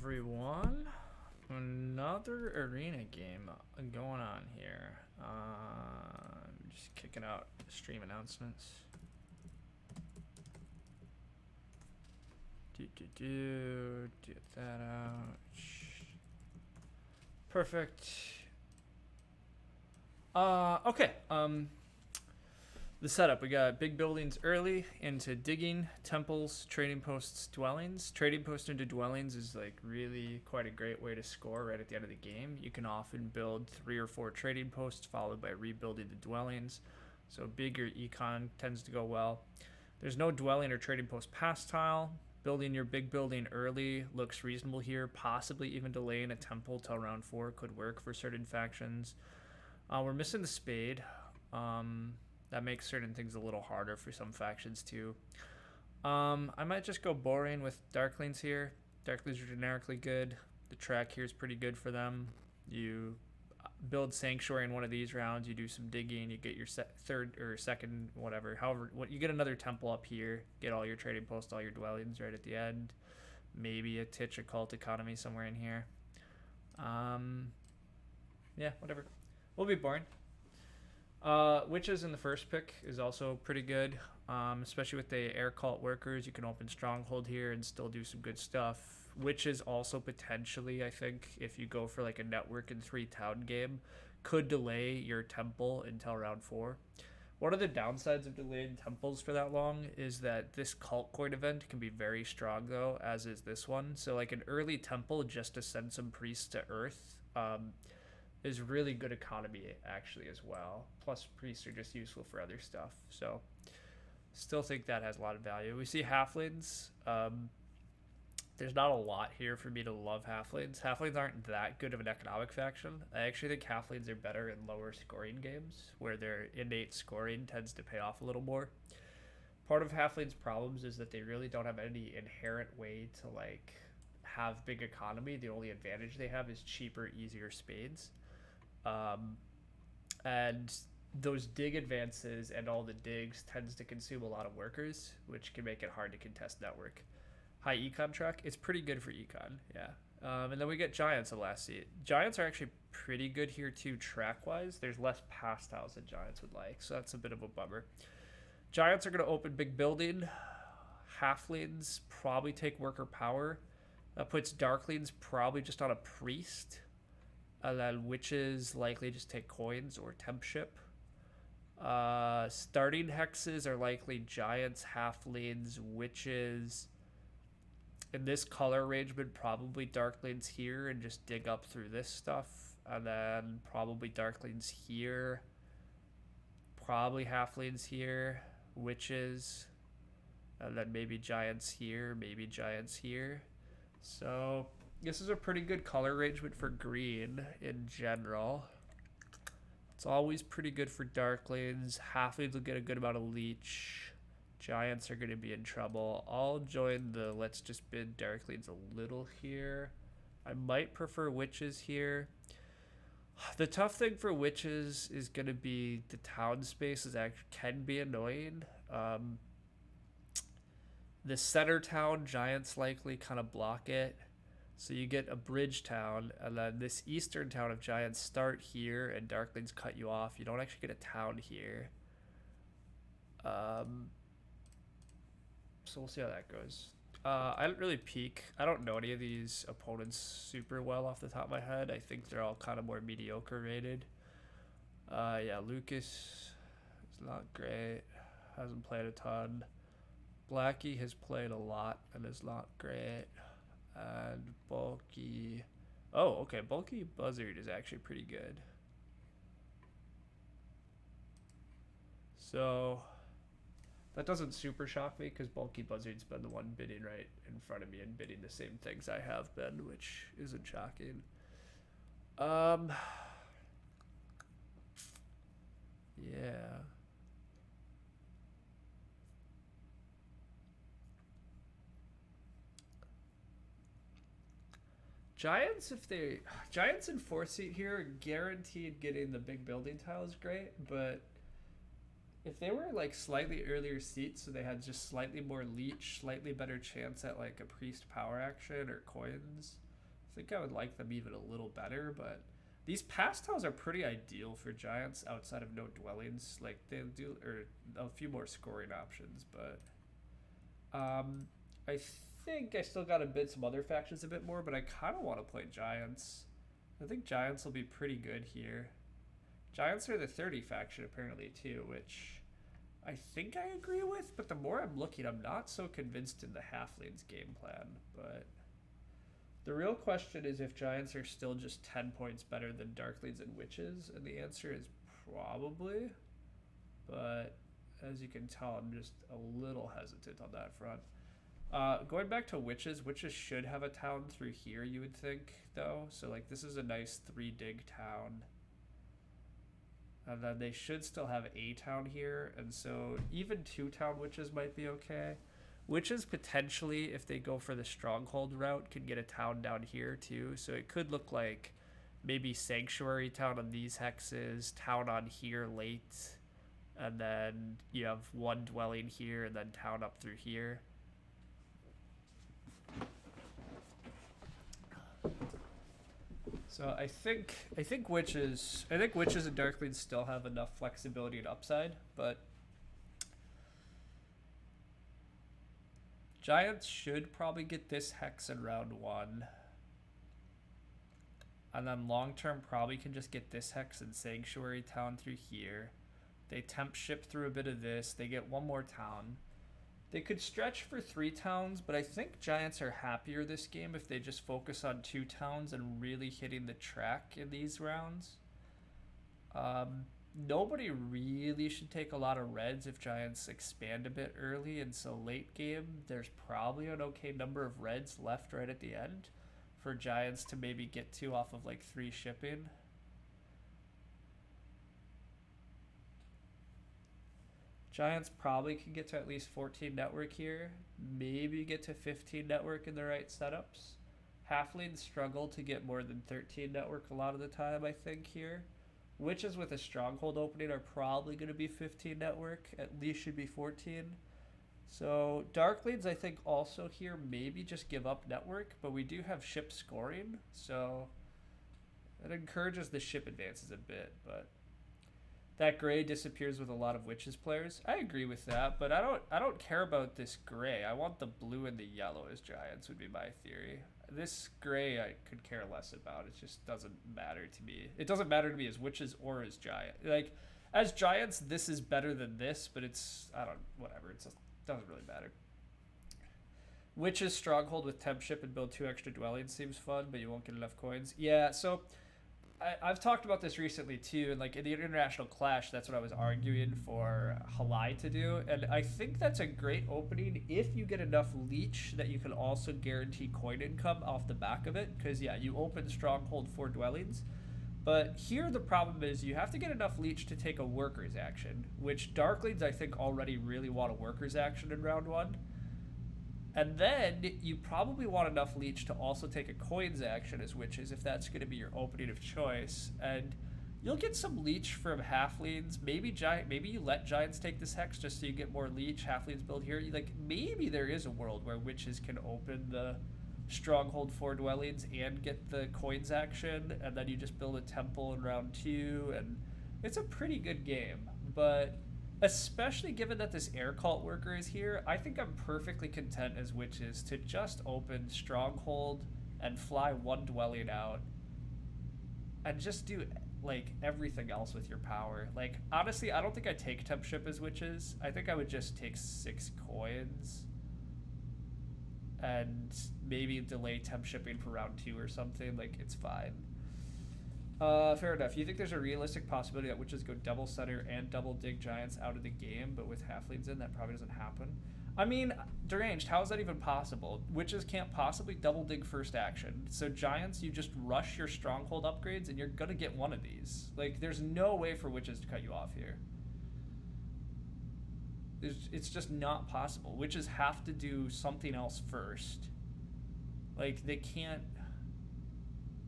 everyone. Another arena game going on here. Just kicking out stream announcements. Get that out. Perfect. Okay. The setup, we got big buildings early into digging, temples, trading posts, dwellings. Trading post into dwellings is like really quite a great way to score right at the end of the game. You can often build 3 or 4 trading posts followed by rebuilding the dwellings. So bigger econ tends to go well. There's no dwelling or trading post pass tile. Building your big building early looks reasonable here. Possibly even delaying a temple till round 4 could work for certain factions. We're missing the spade. That makes certain things a little harder for some factions too. I might just go boring with Darklings here. Darklings are generically good. The track here is pretty good for them. You build Sanctuary in one of these rounds. You do some digging. You get your third or second, whatever. However, you get another temple up here. Get all your trading posts, all your dwellings right at the end. Maybe a Titch or Cult Economy somewhere in here. Yeah, whatever. We'll be boring. Witches in the first pick is also pretty good, especially with the air cult workers. You can open Stronghold here and still do some good stuff. Witches also potentially, I think, if you go for like a network and 3 town game, could delay your temple until round 4. One of the downsides of delaying temples for that long is that this cult coin event can be very strong though, as is this one. So like an early temple just to send some priests to Earth, is really good economy actually as well. Plus priests are just useful for other stuff. So still think that has a lot of value. We see halflings. There's not a lot here for me to love halflings. Halflings aren't that good of an economic faction. I actually think halflings are better in lower scoring games where their innate scoring tends to pay off a little more. Part of halflings' problems is that they really don't have any inherent way to like have big economy. The only advantage they have is cheaper, easier spades. And those dig advances and all the digs tends to consume a lot of workers, which can make it hard to contest network. High econ track, it's pretty good for econ, yeah. And then we get giants in the last seat. Giants are actually pretty good here too track wise. There's less pass tiles than giants would like, so that's a bit of a bummer. Giants are going to open big building. Halflings probably take worker power. That puts Darklings probably just on a priest. And then witches likely just take coins or temp ship. Starting hexes are likely giants, halflings, witches. In this color arrangement, probably Darklings here and just dig up through this stuff. And then probably Darklings here. Probably halflings here. Witches. And then maybe giants here, maybe giants here. So this is a pretty good color arrangement for green in general. It's always pretty good for Darklings. Halflings will get a good amount of leech. Giants are going to be in trouble. I'll join the let's just bid Darklings a little here. I might prefer witches here. The tough thing for witches is going to be the town spaces can be annoying. The center town, giants likely kind of block it. So you get a bridge town, and then this eastern town of giants start here, and Darklings cut you off. You don't actually get a town here. So we'll see how that goes. I didn't really peek. I don't know any of these opponents super well off the top of my head. I think they're all kind of more mediocre rated. Yeah, Lucas is not great. Hasn't played a ton. Blackie has played a lot and is not great. And Bulky... Oh, okay. Bulky Buzzard is actually pretty good. So that doesn't super shock me because Bulky Buzzard's been the one bidding right in front of me and bidding the same things I have been, which isn't shocking. Yeah. Giants in 4th seat here, guaranteed getting the big building tile is great, but if they were like slightly earlier seats, so they had just slightly more leech, slightly better chance at like a priest power action or coins, think I would like them even a little better, but these past tiles are pretty ideal for giants outside of no dwellings. Like they do, or a few more scoring options, but I think I still got to bid some other factions a bit more, but I kind of want to play giants. I think giants will be pretty good here. Giants are the 30 faction apparently too, which I think I agree with, but the more I'm looking, I'm not so convinced in the halflings game plan. But the real question is if giants are still just 10 points better than darklings and witches, and the answer is probably. But as you can tell, I'm just a little hesitant on that front. Going back to witches should have a town through here, you would think, though. So, like, this is a nice 3-dig town. And then they should still have a town here. And so even 2-town witches might be okay. Witches potentially, if they go for the stronghold route, could get a town down here, too. So it could look like maybe sanctuary town on these hexes, town on here late. And then you have one dwelling here, and then town up through here. So I think witches and darklings still have enough flexibility and upside, but giants should probably get this hex in round 1. And then long term probably can just get this hex and sanctuary town through here. They temp ship through a bit of this. They get one more town. They could stretch for 3 towns, but I think giants are happier this game if they just focus on 2 towns and really hitting the track in these rounds. Nobody really should take a lot of reds if giants expand a bit early, and so late game, there's probably an okay number of reds left right at the end for giants to maybe get to off of like 3 shipping. Giants probably can get to at least 14 network here, maybe get to 15 network in the right setups. Halflings struggle to get more than 13 network a lot of the time, I think, here. Witches with a stronghold opening are probably going to be 15 network, at least should be 14. So darklings, I think, also here maybe just give up network, but we do have ship scoring, so it encourages the ship advances a bit, but that gray disappears with a lot of witches players. I agree with that, but I don't care about this gray. I want the blue and the yellow as giants would be my theory. This gray I could care less about. It just doesn't matter to me. It doesn't matter to me as witches or as giant. Like as giants, this is better than this, but it's whatever. It doesn't really matter. Witches stronghold with temp ship and build 2 extra dwellings seems fun, but you won't get enough coins. Yeah, so I've talked about this recently too, and like in the International Clash, that's what I was arguing for Halai to do, and I think that's a great opening if you get enough leech that you can also guarantee coin income off the back of it, because yeah, you open Stronghold 4 dwellings, but here the problem is you have to get enough leech to take a workers action, which darklings I think already really want a workers action in round 1. And then you probably want enough leech to also take a coins action as witches if that's going to be your opening of choice. And you'll get some leech from halflings. Maybe you let giants take this hex just so you get more leech. Halflings build here. Maybe there is a world where witches can open the stronghold 4 dwellings and get the coins action, and then you just build a temple in round 2, and it's a pretty good game. But especially given that this air cult worker is here, I think I'm perfectly content as witches to just open stronghold and fly 1 dwelling out and just do like everything else with your power. Like honestly, I don't think I'd take temp ship as witches. I think I would just take 6 coins and maybe delay temp shipping for round 2 or something. Like it's fine. Fair enough. You think there's a realistic possibility that witches go double center and double dig giants out of the game, but with halflings in, that probably doesn't happen? I mean, deranged, how is that even possible? Witches can't possibly double dig first action. So giants, you just rush your stronghold upgrades and you're gonna get one of these. Like, there's no way for witches to cut you off here. It's just not possible. Witches have to do something else first. Like, they can't...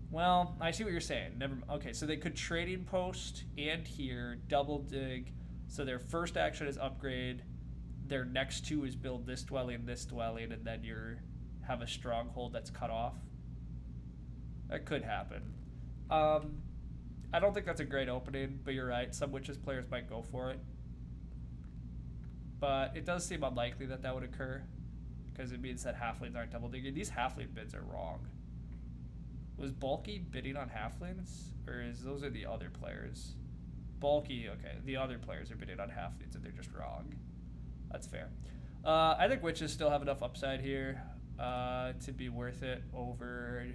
Well, I see what you're saying. Okay, so they could trading post and here, double dig. So their first action is upgrade. Their next 2 is build this dwelling, and then you have a stronghold that's cut off. That could happen. I don't think that's a great opening, but you're right. Some Witches players might go for it. But it does seem unlikely that that would occur, because it means that halflings aren't double digging. These halfling bids are wrong. Was Bulky bidding on halflings? Or is those are the other players? Bulky, okay. The other players are bidding on halflings and they're just wrong. That's fair. I think Witches still have enough upside here to be worth it over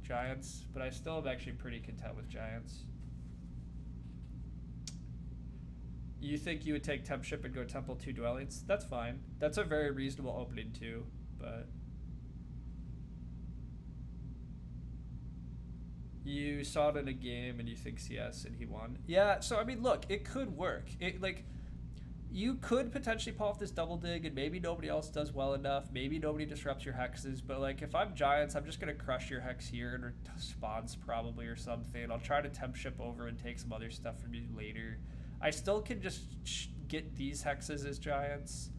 Giants, but I still am actually pretty content with Giants. You think you would take Temp Ship and go Temple 2 Dwellings? That's fine. That's a very reasonable opening too, but... You saw it in a game and you think CS and he won. Yeah, so I mean, look, it could work. It like, you could potentially pull off this double dig and maybe nobody else does well enough. Maybe nobody disrupts your hexes, but like if I'm Giants, I'm just gonna crush your hex here and response probably or something. I'll try to temp ship over and take some other stuff from you later. I still can just get these hexes as Giants,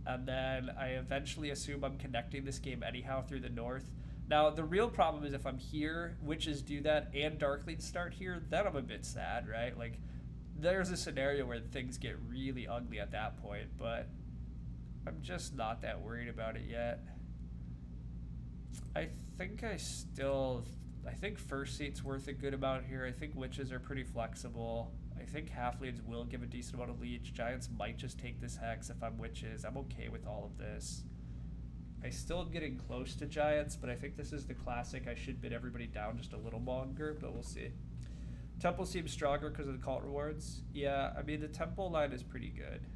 and then I eventually assume I'm connecting this game anyhow through the north. Now, the real problem is if I'm here, Witches do that, and Darklings start here, then I'm a bit sad, right? Like, there's a scenario where things get really ugly at that point, but I'm just not that worried about it yet. I think first seat's worth a good amount here. I think Witches are pretty flexible. I think halflings will give a decent amount of leech. Giants might just take this hex if I'm Witches. I'm okay with all of this. I still am getting close to Giants, but I think this is the classic. I should bid everybody down just a little longer, but we'll see. Temple seems stronger because of the cult rewards. Yeah, I mean, the Temple line is pretty good.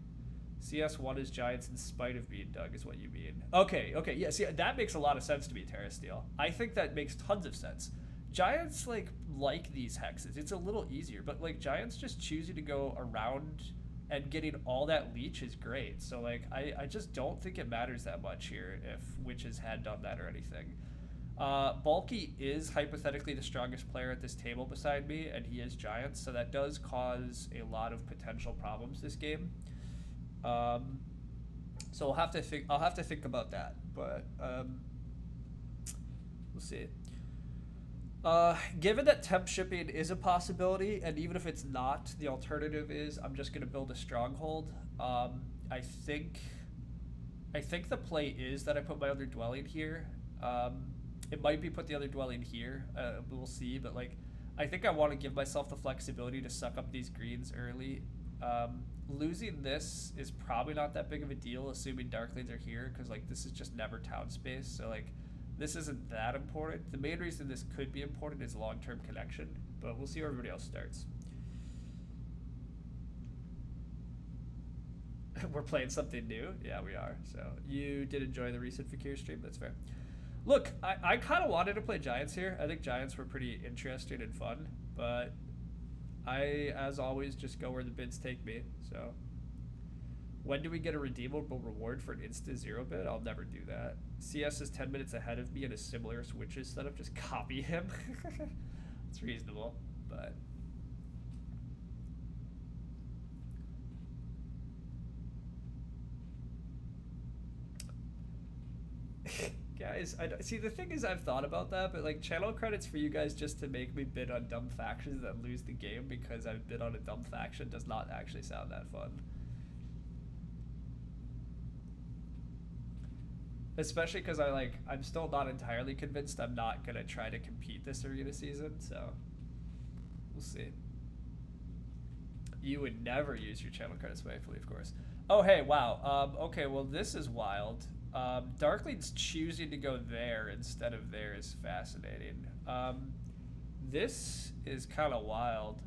CS1 is Giants in spite of being dug is what you mean. Okay, yeah, see, that makes a lot of sense to me, Terra Steel. I think that makes tons of sense. Giants, like these hexes. It's a little easier, but, like, Giants just choosing to go around and getting all that leech is great. So, like, I just don't think it matters that much here if Witches had done that or anything. Bulky is hypothetically the strongest player at this table beside me, and he is Giants, so that does cause a lot of potential problems this game. So I'll have to think about that, but we'll see. Given that temp shipping is a possibility, and even if it's not, the alternative is I'm just going to build a stronghold. I think the play is that I put my other dwelling here. It might be put the other dwelling here. We'll see, but like, I think I want to give myself the flexibility to suck up these greens early. Losing this is probably not that big of a deal, assuming Darklings are here, because like this is just never town space. So like, this isn't that important. The main reason this could be important is long-term connection, but we'll see where everybody else starts. We're playing something new? Yeah, we are. So you did enjoy the recent Fakir stream? That's fair. Look, I kind of wanted to play Giants here. I think Giants were pretty interesting and fun, but I, as always, just go where the bids take me. So when do we get a redeemable reward for an insta-0 bid? I'll never do that. CS is 10 minutes ahead of me in a similar switches setup. Just copy him. It's reasonable, but... Guys, see, the thing is, I've thought about that, but like, channel credits for you guys just to make me bid on dumb factions that lose the game because I've bid on a dumb faction does not actually sound that fun. Especially because I'm still not entirely convinced I'm not going to try to compete this arena season, so we'll see. You would never use your channel credits faithfully, of course. Oh, hey, wow. Okay, well, this is wild. Darkling's choosing to go there instead of there is fascinating. This is kind of wild.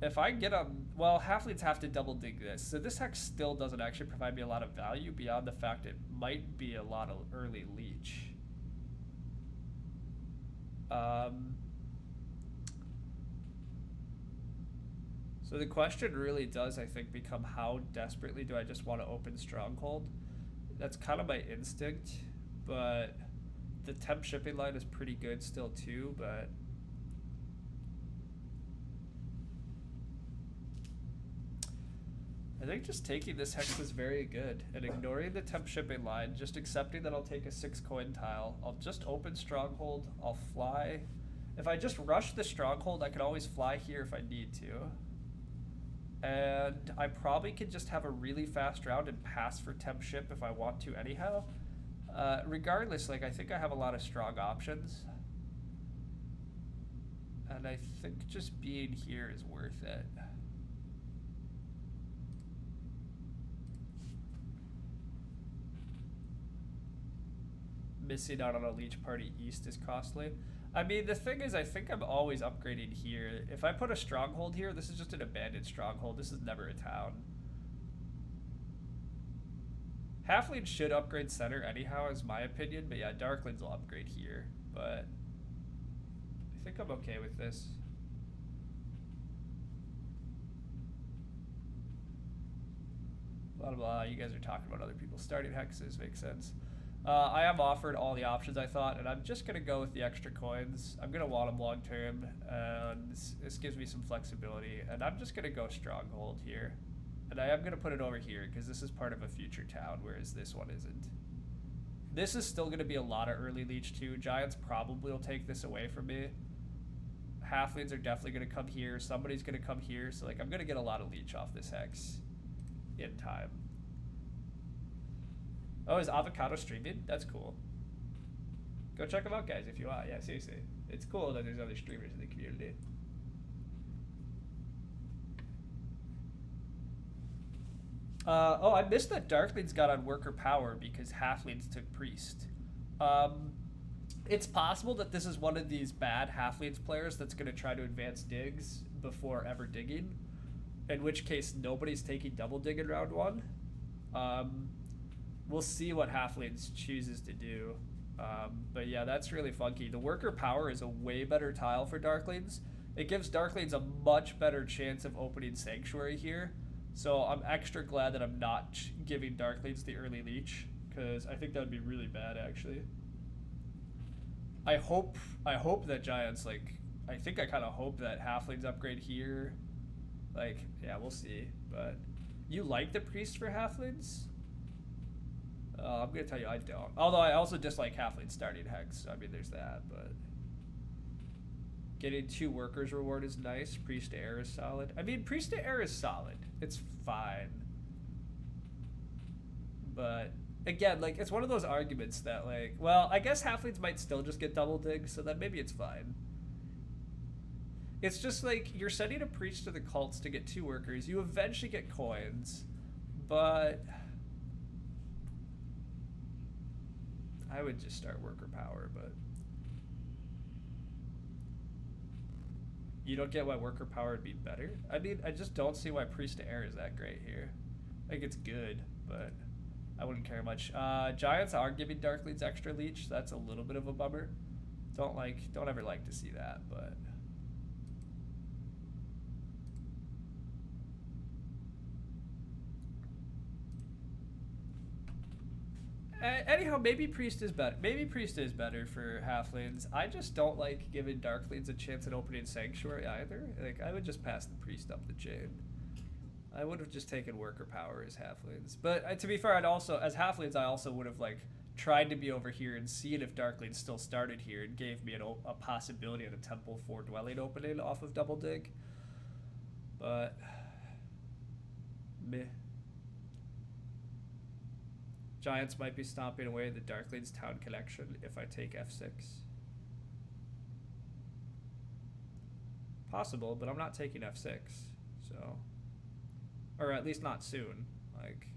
If I get on... Well, halflings have to double dig this. So this hex still doesn't actually provide me a lot of value beyond the fact it might be a lot of early leech. So the question really does, I think, become how desperately do I just want to open Stronghold? That's kind of my instinct, but the temp shipping line is pretty good still too, but... I think just taking this hex is very good, and ignoring the temp shipping line, just accepting that I'll take a 6 coin tile. I'll just open stronghold, I'll fly. If I just rush the stronghold, I can always fly here if I need to. And I probably could just have a really fast round and pass for temp ship if I want to anyhow. Regardless, like, I think I have a lot of strong options. And I think just being here is worth it. Missing out on a leech party east is costly. I mean, the thing is, I think I'm always upgrading here. If I put a stronghold here, this is just an abandoned stronghold. This is never a town. Halfling should upgrade center anyhow, is my opinion. But yeah, Darklings will upgrade here. But I think I'm okay with this. Blah, blah, blah. You guys are talking about other people's starting hexes. Makes sense. I am offered all the options I thought, and I'm just going to go with the extra coins. I'm going to want them long term, and this gives me some flexibility. And I'm just going to go stronghold here. And I am going to put it over here, because this is part of a future town, whereas this one isn't. This is still going to be a lot of early leech too. Giants probably will take this away from me. Halflings are definitely going to come here. Somebody's going to come here. So, like, I'm going to get a lot of leech off this hex in time. Oh, is Avocado streaming? That's cool. Go check them out, guys, if you want. Yeah, seriously. It's cool that there's other streamers in the community. Oh, I missed that Darklings got on worker power because Halflings took Priest. It's possible that this is one of these bad Halflings players that's going to try to advance digs before ever digging, in which case nobody's taking double dig in round 1. We'll see what Halflings chooses to do. But yeah, that's really funky. The worker power is a way better tile for Darklings. It gives Darklings a much better chance of opening Sanctuary here. So I'm extra glad that I'm not giving Darklings the early leech, because I think that would be really bad, actually. I hope that Giants, like, I think I kind of hope that Halflings upgrade here. Like, yeah, we'll see. But you like the Priest for Halflings? I'm going to tell you I don't. Although I also dislike Halfling starting hex. So I mean, there's that, but getting 2 workers reward is nice. Priest to Air is solid. I mean, Priest to Air is solid. It's fine. But again, like, it's one of those arguments that, like, well, I guess Halflings might still just get double dig, so then maybe it's fine. It's just like, you're sending a Priest to the cults to get 2 workers. You eventually get coins, but I would just start worker power, but you don't get why worker power would be better? I mean, I just don't see why Priest to Air is that great here. Like, it's good, but I wouldn't care much. Giants are giving Darklings extra leech. So that's a little bit of a bummer. Don't ever like to see that, but anyhow, maybe Priest is better. Maybe Priest is better for Halflings. I just don't like giving Darklings a chance at opening Sanctuary either. Like, I would just pass the Priest up the chain. I would have just taken worker power as Halflings. But to be fair, I'd also, as Halflings, I also would have, like, tried to be over here and seen if Darklings still started here and gave me a possibility of a Temple 4 dwelling opening off of double dig. But meh. Giants might be stomping away the Darklings town collection if I take F6. Possible, but I'm not taking F6, so, or at least not soon. Like,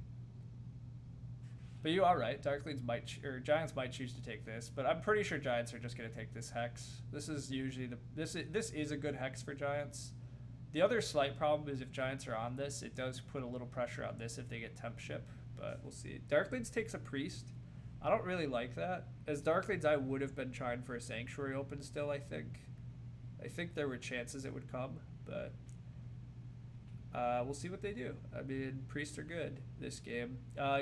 but you are right. Darklings might, or Giants might choose to take this, but I'm pretty sure Giants are just going to take this hex. This is usually this is a good hex for Giants. The other slight problem is if Giants are on this, it does put a little pressure on this if they get temp ship. But we'll see. Darklings takes a Priest. I don't really like that. As Darklings, I would have been trying for a Sanctuary open still, I think. I think there were chances it would come, but we'll see what they do. I mean, Priests are good this game.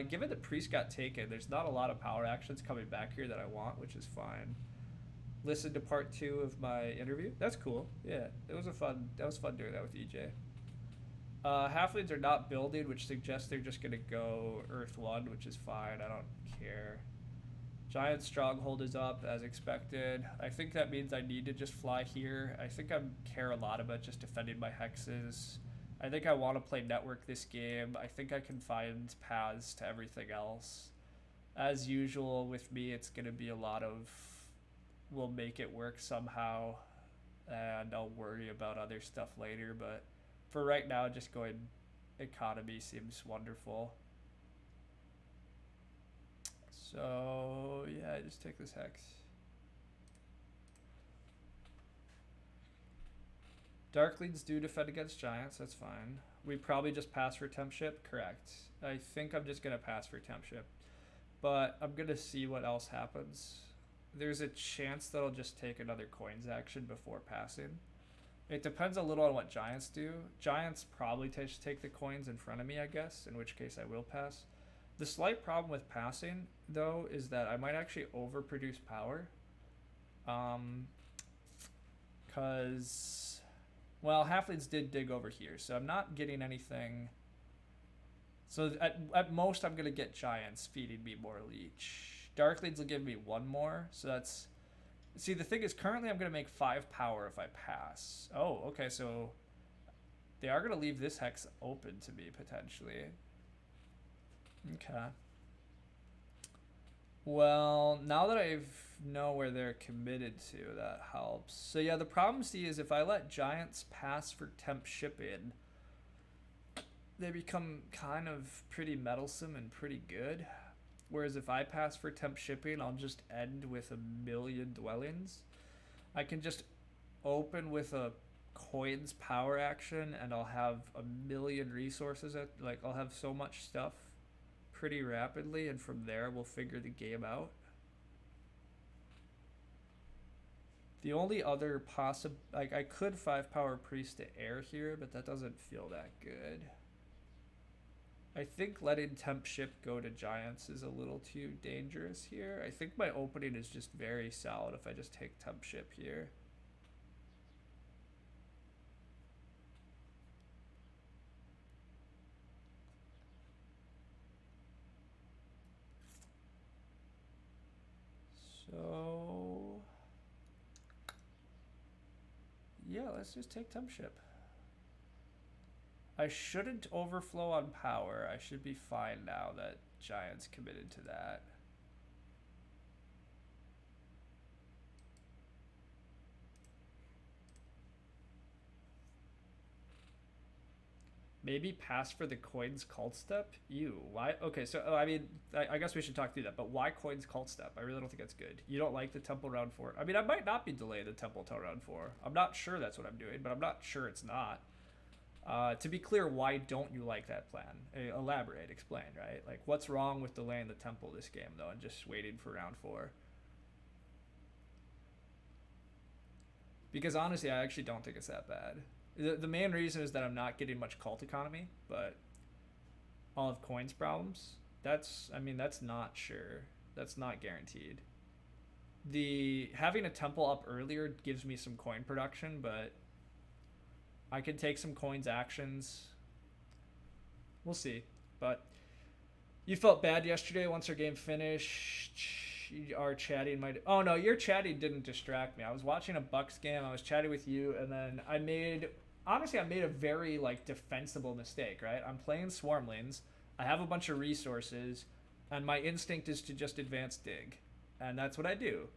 Given that Priest got taken, there's not a lot of power actions coming back here that I want, which is fine. Listen to part 2 of my interview. That's cool. Yeah, that was fun doing that with EJ. Halflings are not building, which suggests they're just gonna go Earth 1, which is fine. I don't care. Giant Stronghold is up as expected. I think that means I need to just fly here. I think I care a lot about just defending my hexes. I think I want to play network this game. I think I can find paths to everything else. As usual with me, it's going to be a lot of we'll make it work somehow, and I'll worry about other stuff later. But for right now, just going economy seems wonderful. So yeah, I just take this hex. Darklings do defend against giants, that's fine. We probably just pass for temp ship, correct. I think I'm just gonna pass for temp ship. But I'm gonna see what else happens. There's a chance that I'll just take another coins action before passing. It depends a little on what giants do. Giants probably take the coins in front of me, I guess, in which case I will pass. The slight problem with passing, though, is that I might actually overproduce power. Because, well, halflings did dig over here, so I'm not getting anything. So at most, I'm going to get giants feeding me more leech. Darklings will give me one more, so that's... See, the thing is, currently I'm going to make 5 power if I pass. Oh, okay, so they are going to leave this hex open to me, potentially. Okay. Well, now that I know where they're committed to, that helps. So yeah, the problem, see, is if I let giants pass for temp shipping, they become kind of pretty meddlesome and pretty good. Whereas if I pass for temp shipping, I'll just end with 1,000,000 dwellings. I can just open with a coins power action, and I'll have 1,000,000 resources. I'll have so much stuff pretty rapidly, and from there we'll figure the game out. The only other I could 5 power priest to air here, but that doesn't feel that good. I think letting temp ship go to giants is a little too dangerous here. I think my opening is just very solid if I just take temp ship here. So yeah, let's just take temp ship. I shouldn't overflow on power. I should be fine now that giants committed to that. Maybe pass for the coins cult step? Ew, why? Okay, so I mean, I guess we should talk through that, but why coins cult step? I really don't think that's good. You don't like the temple round 4? I mean, I might not be delayed the temple till round 4. I'm not sure that's what I'm doing, but I'm not sure it's not. To be clear, why don't you like that plan? Elaborate, explain, right? Like, what's wrong with delaying the temple this game, though, and just waiting for round 4? Because honestly, I actually don't think it's that bad. The main reason is that I'm not getting much cult economy, but I'll have coins problems. That's not sure. That's not guaranteed. Having a temple up earlier gives me some coin production, but I could take some coins actions. We'll see. But you felt bad yesterday once our game finished. Our chatting might... Oh, no, your chatting didn't distract me. I was watching a Bucks game. I was chatting with you, and then I made a very, defensible mistake, right? I'm playing Swarmlings. I have a bunch of resources, and my instinct is to just advance dig. And that's what I do.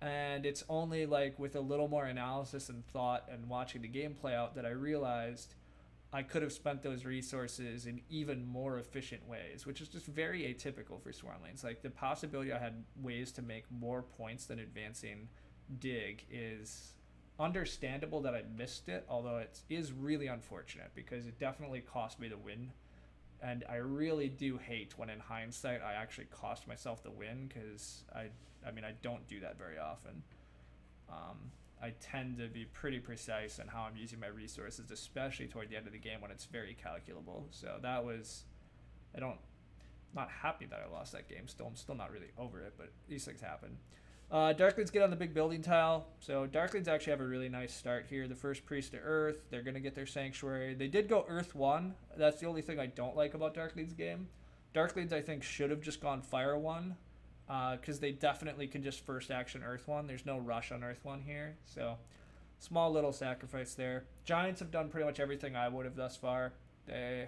And it's only, with a little more analysis and thought and watching the game play out that I realized I could have spent those resources in even more efficient ways, which is just very atypical for Swarmlings. The possibility I had ways to make more points than advancing dig is understandable that I missed it, although it is really unfortunate because it definitely cost me the win. And I really do hate when in hindsight I actually cost myself the win because I don't do that very often. I tend to be pretty precise in how I'm using my resources, especially toward the end of the game when it's very calculable. So that was, not happy that I lost that game. I'm still not really over it, but these things happen. Darklings get on the big building tile. So Darklings actually have a really nice start here. The first priest to Earth. They're going to get their Sanctuary. They did go Earth 1. That's the only thing I don't like about Darklings' game. Darklings, I think, should have just gone Fire 1. Because they definitely can just first action Earth 1. There's no rush on Earth 1 here. So, small little sacrifice there. Giants have done pretty much everything I would have thus far. They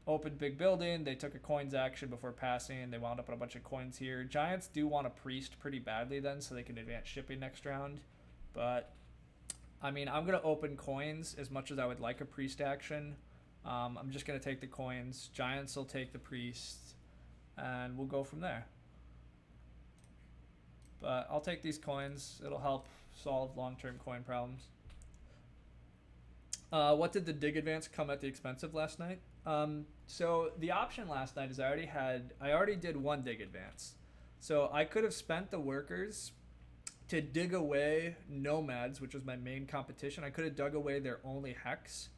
opened big building. They took a coins action before passing. They wound up on a bunch of coins here. Giants do want a priest pretty badly then, so they can advance shipping next round. But, I mean, I'm going to open coins as much as I would like a priest action. I'm just going to take the coins. Giants will take the priest. And we'll go from there. But I'll take these coins. It'll help solve long-term coin problems. What did the dig advance come at the expense of last night? So the option last night is I already did one dig advance. So I could have spent the workers to dig away nomads, which was my main competition. I could have dug away their only hex.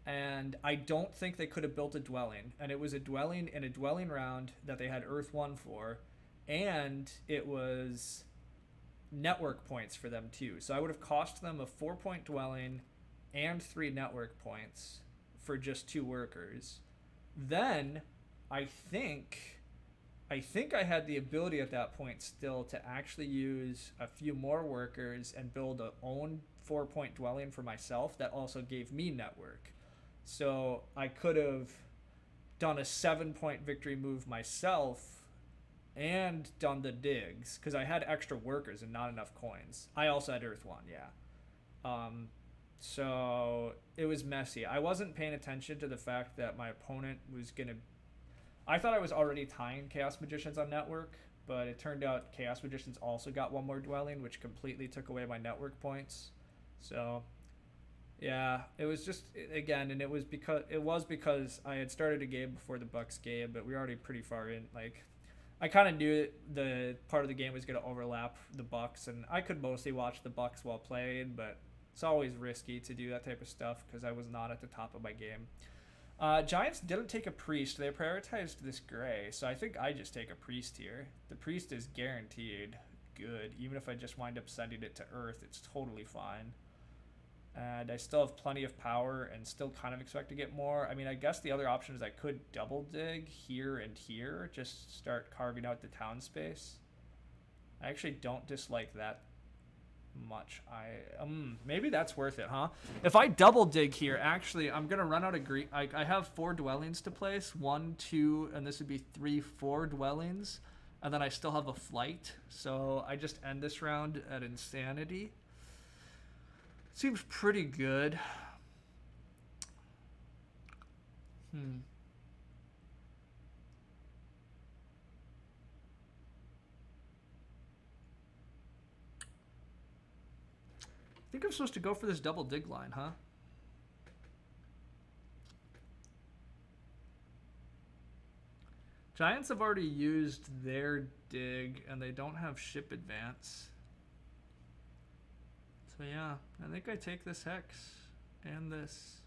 And I don't think they could have built a dwelling. And it was a dwelling in a dwelling round that they had Earth 1 for. And it was network points for them too. So I would have cost them a 4-point dwelling and 3 network points for just 2 workers. Then I think I had the ability at that point still to actually use a few more workers and build a own 4-point dwelling for myself that also gave me network. So I could have done a 7-point victory move myself and done the digs because I had extra workers and not enough coins. I also had Earth 1, yeah. So it was messy. I wasn't paying attention to the fact that my opponent was going to... I thought I was already tying Chaos Magicians on network, but it turned out Chaos Magicians also got 1 more dwelling, which completely took away my network points. So, yeah, it was just, again, and it was because I had started a game before the Bucks game, but we were already pretty far in, like... I kind of knew the part of the game was going to overlap the Bucks, and I could mostly watch the Bucks while playing, but it's always risky to do that type of stuff because I was not at the top of my game. Giants didn't take a priest. They prioritized this gray, so I think I just take a priest here. The priest is guaranteed good. Even if I just wind up sending it to Earth, it's totally fine. And I still have plenty of power and still kind of expect to get more. I mean, I guess the other option is I could double dig here and here. Just start carving out the town space. I actually don't dislike that much. Maybe that's worth it, huh? If I double dig here, actually, I'm going to run out of green. I have 4 dwellings to place. 1, 2, and this would be 3, 4 dwellings. And then I still have a flight. So I just end this round at insanity. Seems pretty good. I think I'm supposed to go for this double dig line, huh? Giants have already used their dig, and they don't have ship advance. So yeah, I think I take this hex and this.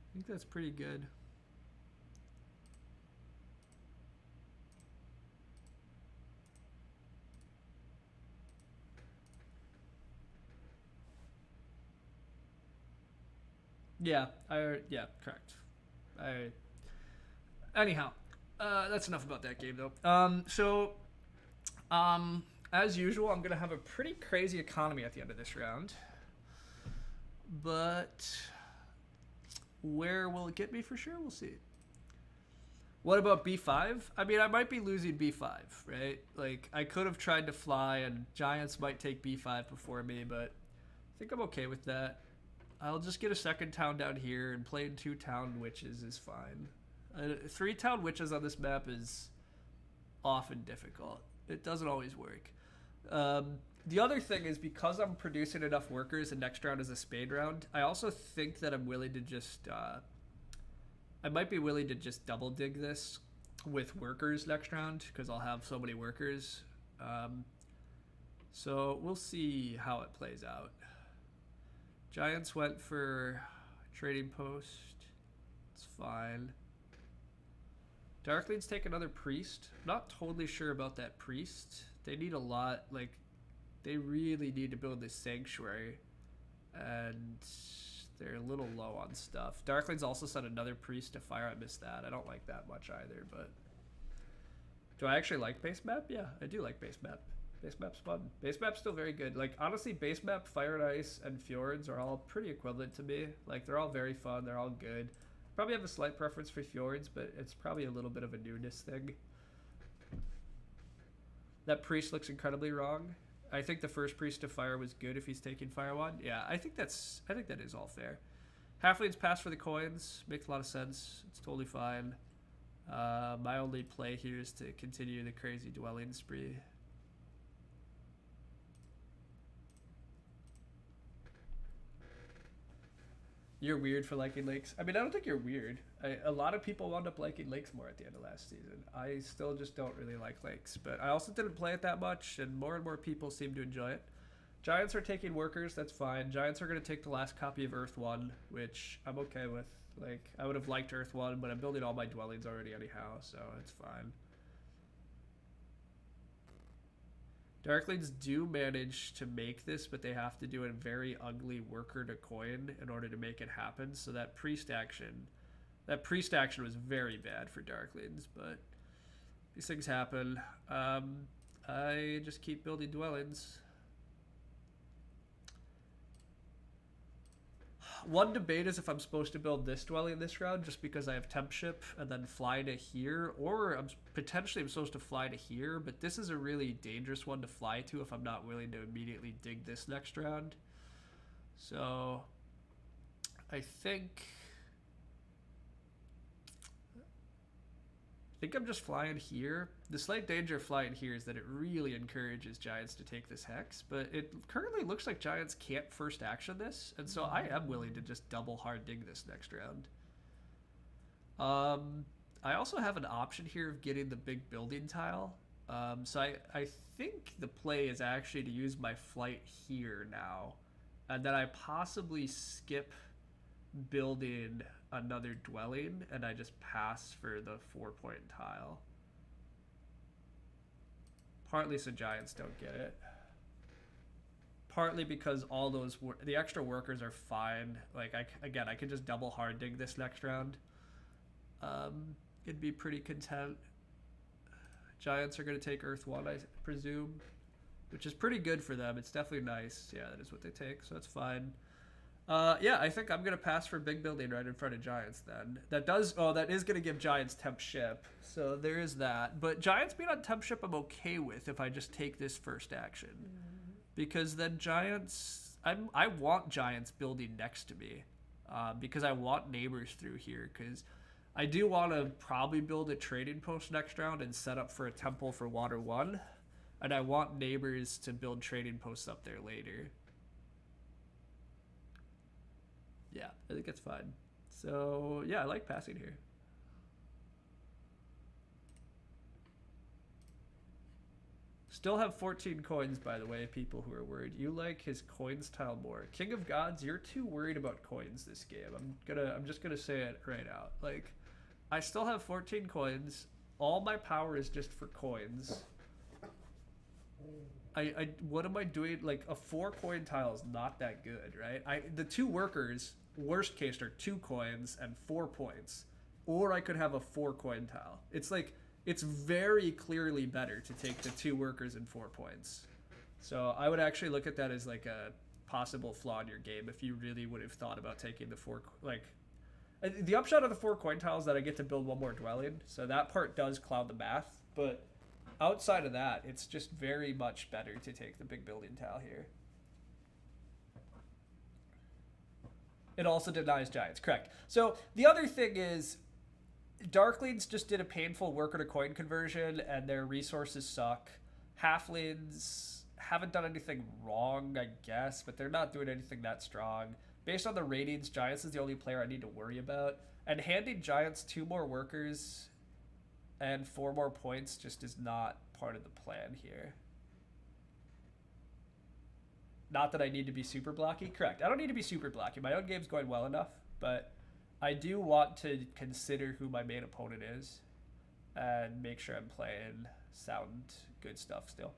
I think that's pretty good. Yeah, correct. Anyhow. That's enough about that game, though. As usual, I'm going to have a pretty crazy economy at the end of this round. But where will it get me for sure? We'll see. What about B5? I mean, I might be losing B5, right? Like, I could have tried to fly, and Giants might take B5 before me, but I think I'm okay with that. I'll just get a second town down here, and playing 2 town witches is fine. 3 town witches on this map is often difficult. It doesn't always work. The other thing is because I'm producing enough workers and next round is a spade round, I also think that I'm willing to just... I might be willing to just double dig this with workers next round because I'll have so many workers. So we'll see how it plays out. Giants went for trading post. It's fine. Darklings take another priest. Not totally sure about that priest. They need a lot, like, they really need to build this sanctuary. And they're a little low on stuff. Darklings also sent another priest to fire. I missed that. I don't like that much either, but... Do I actually like base map? Yeah, I do like base map. Base map's fun. Base map's still very good. Like, honestly, base map, Fire and Ice, and Fjords are all pretty equivalent to me. Like, they're all very fun. They're all good. Probably have a slight preference for Fjords, but it's probably a little bit of a newness thing. That priest looks incredibly wrong. I think the first priest to fire was good if he's taking Fire 1. Yeah, I think that is all fair. Halflings pass for the coins. Makes a lot of sense. It's totally fine. My only play here is to continue the crazy dwelling spree. You're weird for liking lakes. I mean, I don't think you're weird. A lot of people wound up liking lakes more at the end of last season. I still just don't really like lakes, but I also didn't play it that much, and more people seem to enjoy it. Giants are taking workers. That's fine. Giants are going to take the last copy of Earth 1, which I'm okay with. Like, I would have liked Earth 1, but I'm building all my dwellings already anyhow, so it's fine. Darklings do manage to make this, but they have to do a very ugly worker to coin in order to make it happen. So that priest action was very bad for Darklings, but these things happen. I just keep building dwellings. One debate is if I'm supposed to build this dwelling this round just because I have temp ship and then fly to here, or I'm supposed to fly to here, but this is a really dangerous one to fly to if I'm not willing to immediately dig this next round. So I think I'm just flying here. The slight danger of flying here is that it really encourages Giants to take this hex, but it currently looks like Giants can't first action this, and so I am willing to just double hard dig this next round. I also have an option here of getting the big building tile. So I think the play is actually to use my flight here now, and then I possibly skip building another dwelling and I just pass for the 4-point tile. Partly so Giants don't get it. Partly because all those the extra workers are fine. Like, I could just double hard dig this next round. It'd be pretty content. Giants are going to take Earth 1, I presume, which is pretty good for them. It's definitely nice. Yeah, that is what they take, so that's fine. Yeah, I think I'm going to pass for big building right in front of Giants then. That is going to give Giants temp ship, so there is that. But Giants being on temp ship I'm okay with if I just take this first action. Because then Giants... I want Giants building next to me, because I want neighbors through here, because I do want to probably build a trading post next round and set up for a temple for Water 1, and I want neighbors to build trading posts up there later. Yeah, I think that's fine. So, yeah, I like passing here. Still have 14 coins, by the way, people who are worried. You like his coins tile more. King of Gods, you're too worried about coins this game. I'm just gonna say it right out. Like, I still have 14 coins. All my power is just for coins. What am I doing? Like, a 4-coin tile is not that good, right? The 2 workers, worst case, are 2 coins and 4 points. Or I could have a 4-coin tile. It's like, it's very clearly better to take the 2 workers and 4 points. So I would actually look at that as like a possible flaw in your game if you really would have thought about taking the 4, like, the upshot of the 4 coin tiles is that I get to build 1 more dwelling. So that part does cloud the math, but outside of that, it's just very much better to take the big building tile here. It also denies Giants, correct. So the other thing is, Darklings just did a painful worker to coin conversion, and their resources suck. Halflings haven't done anything wrong, I guess, but they're not doing anything that strong. Based on the ratings, Giants is the only player I need to worry about. And handing Giants 2 more workers and 4 more points just is not part of the plan here. Not that I need to be super blocky. Correct. I don't need to be super blocky. My own game's going well enough, but I do want to consider who my main opponent is. and make sure I'm playing sound good stuff still.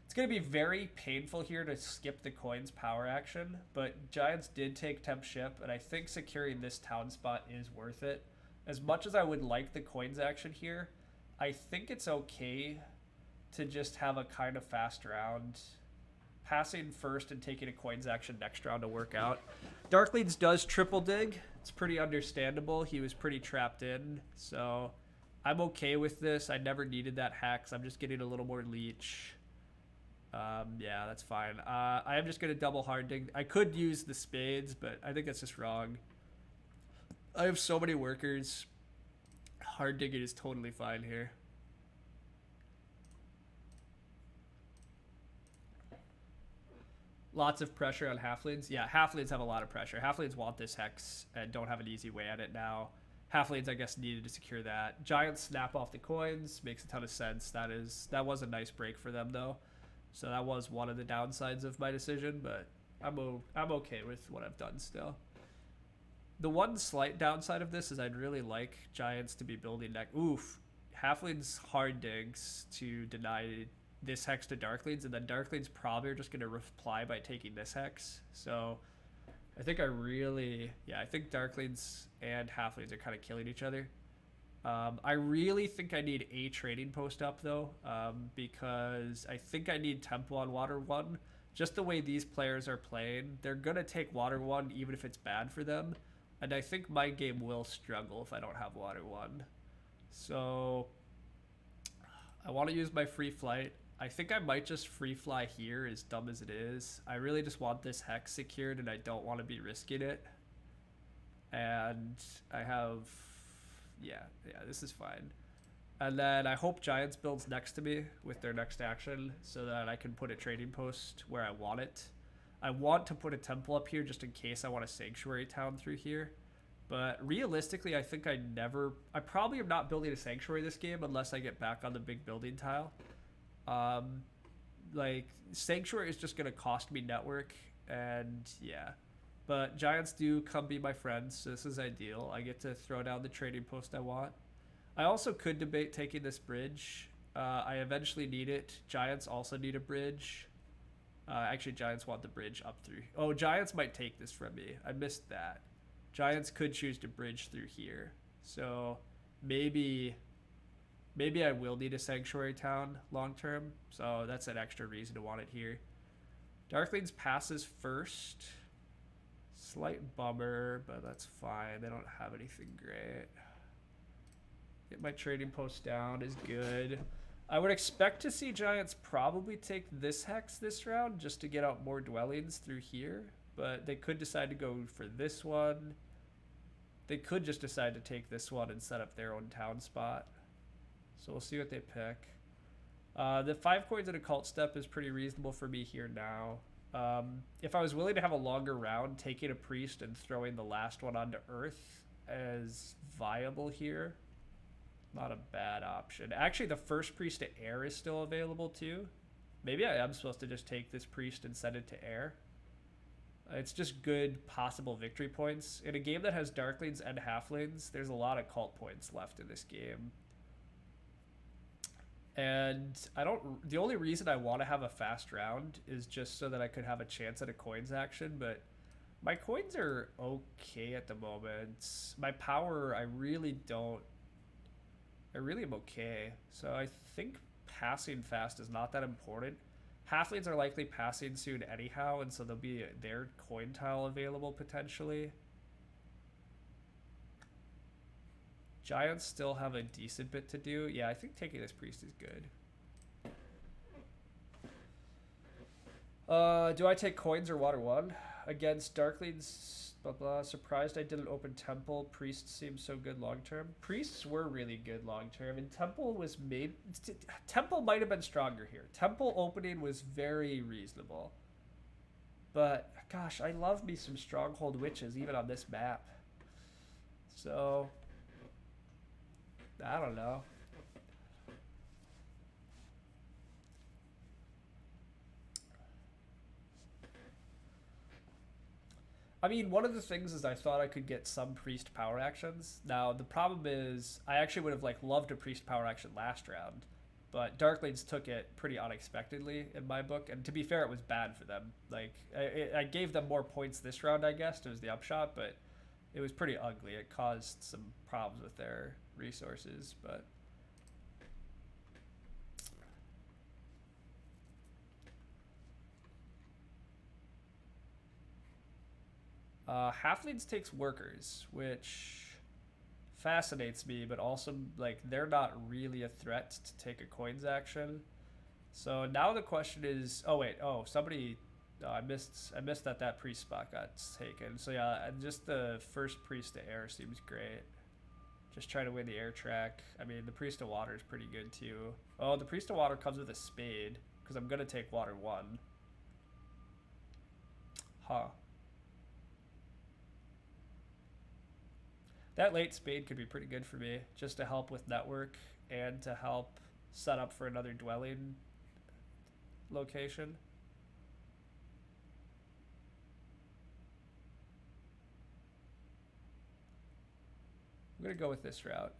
It's going to be very painful here to skip the coin's power action, but Giants did take temp ship, and I think securing this town spot is worth it. As much as I would like the coin's action here, I think it's okay to just have a kind of fast round. Passing first and taking a coins action next round to work out. Darkleads does triple dig. It's pretty understandable. He was pretty trapped in, so I'm okay with this. I never needed that hex. I'm just getting a little more leech. Yeah, that's fine. I am just going to double hard dig. I could use the spades, but I think that's just wrong. I have so many workers. Hard digging is totally fine here. Lots of pressure on halflings. Yeah, halflings have a lot of pressure. Halflings want this hex and don't have an easy way at it now. Halflings, I guess, needed to secure that. Giants snap off the coins. Makes a ton of sense. That was a nice break for them, though. So that was one of the downsides of my decision, but I'm okay with what I've done still. The one slight downside of this is I'd really like Giants to be building next. Oof. Halflings hard digs to deny this hex to Darklings, and then Darklings probably are just going to reply by taking this hex. So I think I think Darklings and Halflings are kind of killing each other. I really think I need a trading post up, though, because I think I need Tempo on Water 1. Just the way these players are playing, they're going to take Water 1 even if it's bad for them. And I think my game will struggle if I don't have Water 1. So I want to use my free flight. I think I might just free fly here, as dumb as it is. I really just want this hex secured, and I don't want to be risking it. And I have... Yeah, this is fine. And then I hope Giants builds next to me with their next action so that I can put a trading post where I want it. I want to put a temple up here just in case I want a sanctuary town through here. But realistically, I think I probably am not building a sanctuary this game unless I get back on the big building tile. Like, sanctuary is just going to cost me network, and yeah. But Giants do come be my friends, so this is ideal. I get to throw down the trading post I want. I also could debate taking this bridge. I eventually need it. Giants also need a bridge. Actually, Giants want the bridge up through. Oh, Giants might take this from me. I missed that. Giants could choose to bridge through here. So maybe I will need a sanctuary town long term. So that's an extra reason to want it here. Darklings passes first. Slight bummer, but that's fine. They don't have anything great. Get my trading post down is good. I would expect to see Giants probably take this hex this round just to get out more dwellings through here. But they could decide to go for this one. They could just decide to take this one and set up their own town spot. So we'll see what they pick. The 5 coins and a cult step is pretty reasonable for me here now. If I was willing to have a longer round, taking a priest and throwing the last one onto Earth as viable here, not a bad option. Actually, the first priest to air is still available too. Maybe I am supposed to just take this priest and send it to air. It's just good possible victory points. In a game that has Darklings and Halflings, there's a lot of cult points left in this game. And the only reason I want to have a fast round is just so that I could have a chance at a coins action, but my coins are okay at the moment. My power, I really am okay. So I think passing fast is not that important. Halflings are likely passing soon anyhow, and so there'll be their coin tile available potentially. Giants still have a decent bit to do. Yeah, I think taking this priest is good. Do I take coins or water 1? Against Darklings, blah blah. Surprised I didn't open temple. Priest seems so good long term. Priests were really good long term, and temple was made. Temple might have been stronger here. Temple opening was very reasonable. But gosh, I love me some stronghold witches even on this map. So I don't know. I mean, one of the things is I thought I could get some priest power actions. Now the problem is I actually would have like loved a priest power action last round, but Darklings took it pretty unexpectedly in my book. And to be fair, it was bad for them. Like I gave them more points this round, I guess. It was the upshot, but it was pretty ugly. It caused some problems with their resources, but. Halflings takes workers, which fascinates me, but also like they're not really a threat to take a coins action. So now the question is, oh wait, oh somebody, I missed that priest spot got taken. So yeah, just the first priest to air seems great. Just try to win the air track. I mean, the priest of water is pretty good too. Oh, the priest of water comes with a spade because I'm gonna take water 1. Huh. That late spade could be pretty good for me, just to help with network and to help set up for another dwelling location. I'm going to go with this route.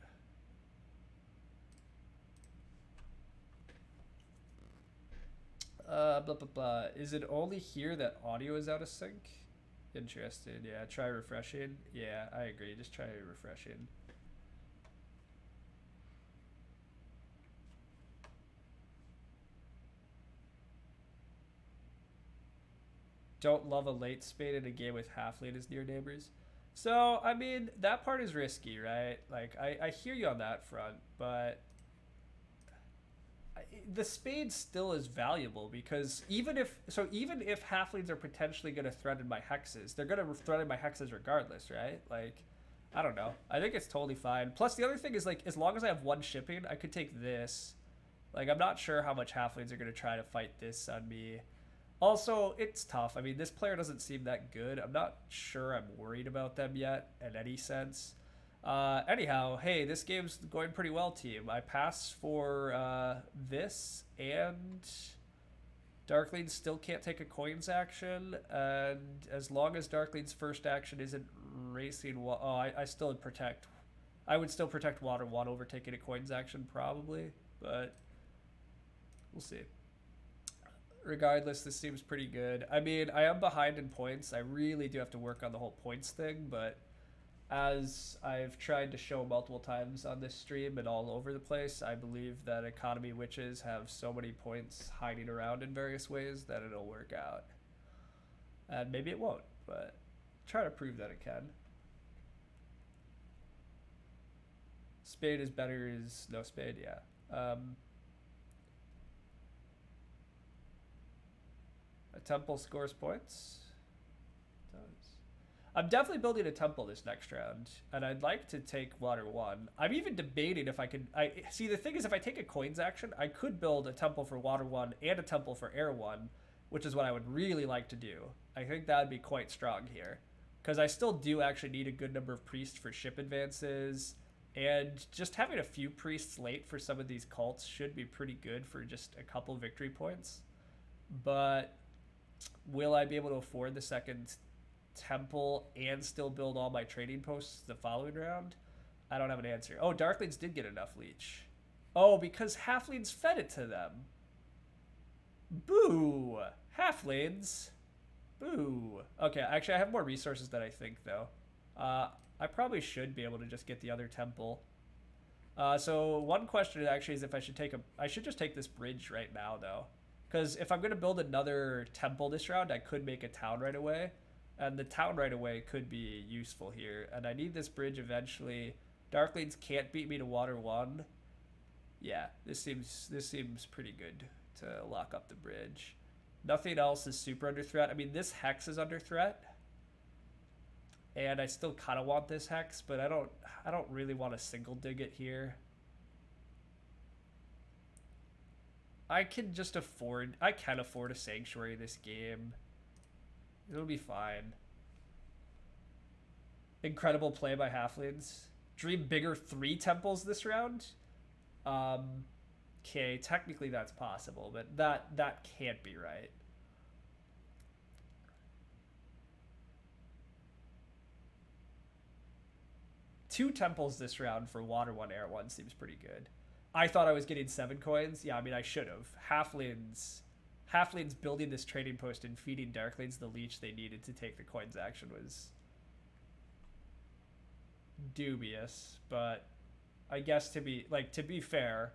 Blah, blah, blah. Is it only here that audio is out of sync? Interested. Yeah, try refreshing. Yeah, I agree. Just try refreshing. Don't love a late spade in a game with halfling as near neighbors. So, I mean, that part is risky, right? Like, I hear you on that front, but the spade still is valuable because even if halflings are potentially going to threaten my hexes, they're going to threaten my hexes regardless, right? Like, I don't know. I think it's totally fine. Plus, the other thing is like, as long as I have 1 shipping, I could take this. Like, I'm not sure how much halflings are going to try to fight this on me. Also, it's tough. I mean, this player doesn't seem that good. I'm not sure I'm worried about them yet in any sense. Anyhow, hey, this game's going pretty well, team. I pass for this, and Darklings still can't take a coins action, and as long as Darklings' first action isn't racing, I still would protect. I would still protect Water 1 over taking a coins action, probably, but we'll see. Regardless, this seems pretty good. I mean, I am behind in points. I really do have to work on the whole points thing, but as I've tried to show multiple times on this stream and all over the place, I believe that economy witches have so many points hiding around in various ways that it'll work out. And maybe it won't, but try to prove that it can. Spade is better is no spade, yeah. A temple scores points. It does. I'm definitely building a temple this next round, and I'd like to take water 1. I'm even debating if I could. See, the thing is, if I take a coins action, I could build a temple for water 1 and a temple for air 1, which is what I would really like to do. I think that would be quite strong here, because I still do actually need a good number of priests for ship advances, and just having a few priests late for some of these cults should be pretty good for just a couple victory points. But will I be able to afford the second temple and still build all my trading posts the following round? I don't have an answer. Oh, Darklings did get enough leech. Oh, because halflings fed it to them. Boo! Halflings. Boo. Okay, actually I have more resources than I think though. I probably should be able to just get the other temple. So one question actually is if I should I should just take this bridge right now though. Because if I'm going to build another temple this round, I could make a town right away. And the town right away could be useful here. And I need this bridge eventually. Darklings can't beat me to water 1. Yeah, this seems pretty good to lock up the bridge. Nothing else is super under threat. I mean, this hex is under threat. And I still kind of want this hex, but I don't really want to single dig it here. I can afford a sanctuary this game. It'll be fine. Incredible play by halflings. Dream bigger 3 temples this round? Okay, technically that's possible, but that can't be right. 2 temples this round for water 1, air 1 seems pretty good. I thought I was getting 7 coins. Yeah, I mean, I should have. Halflings building this trading post and feeding Darklings the leech they needed to take the coins action was dubious, but I guess to be fair,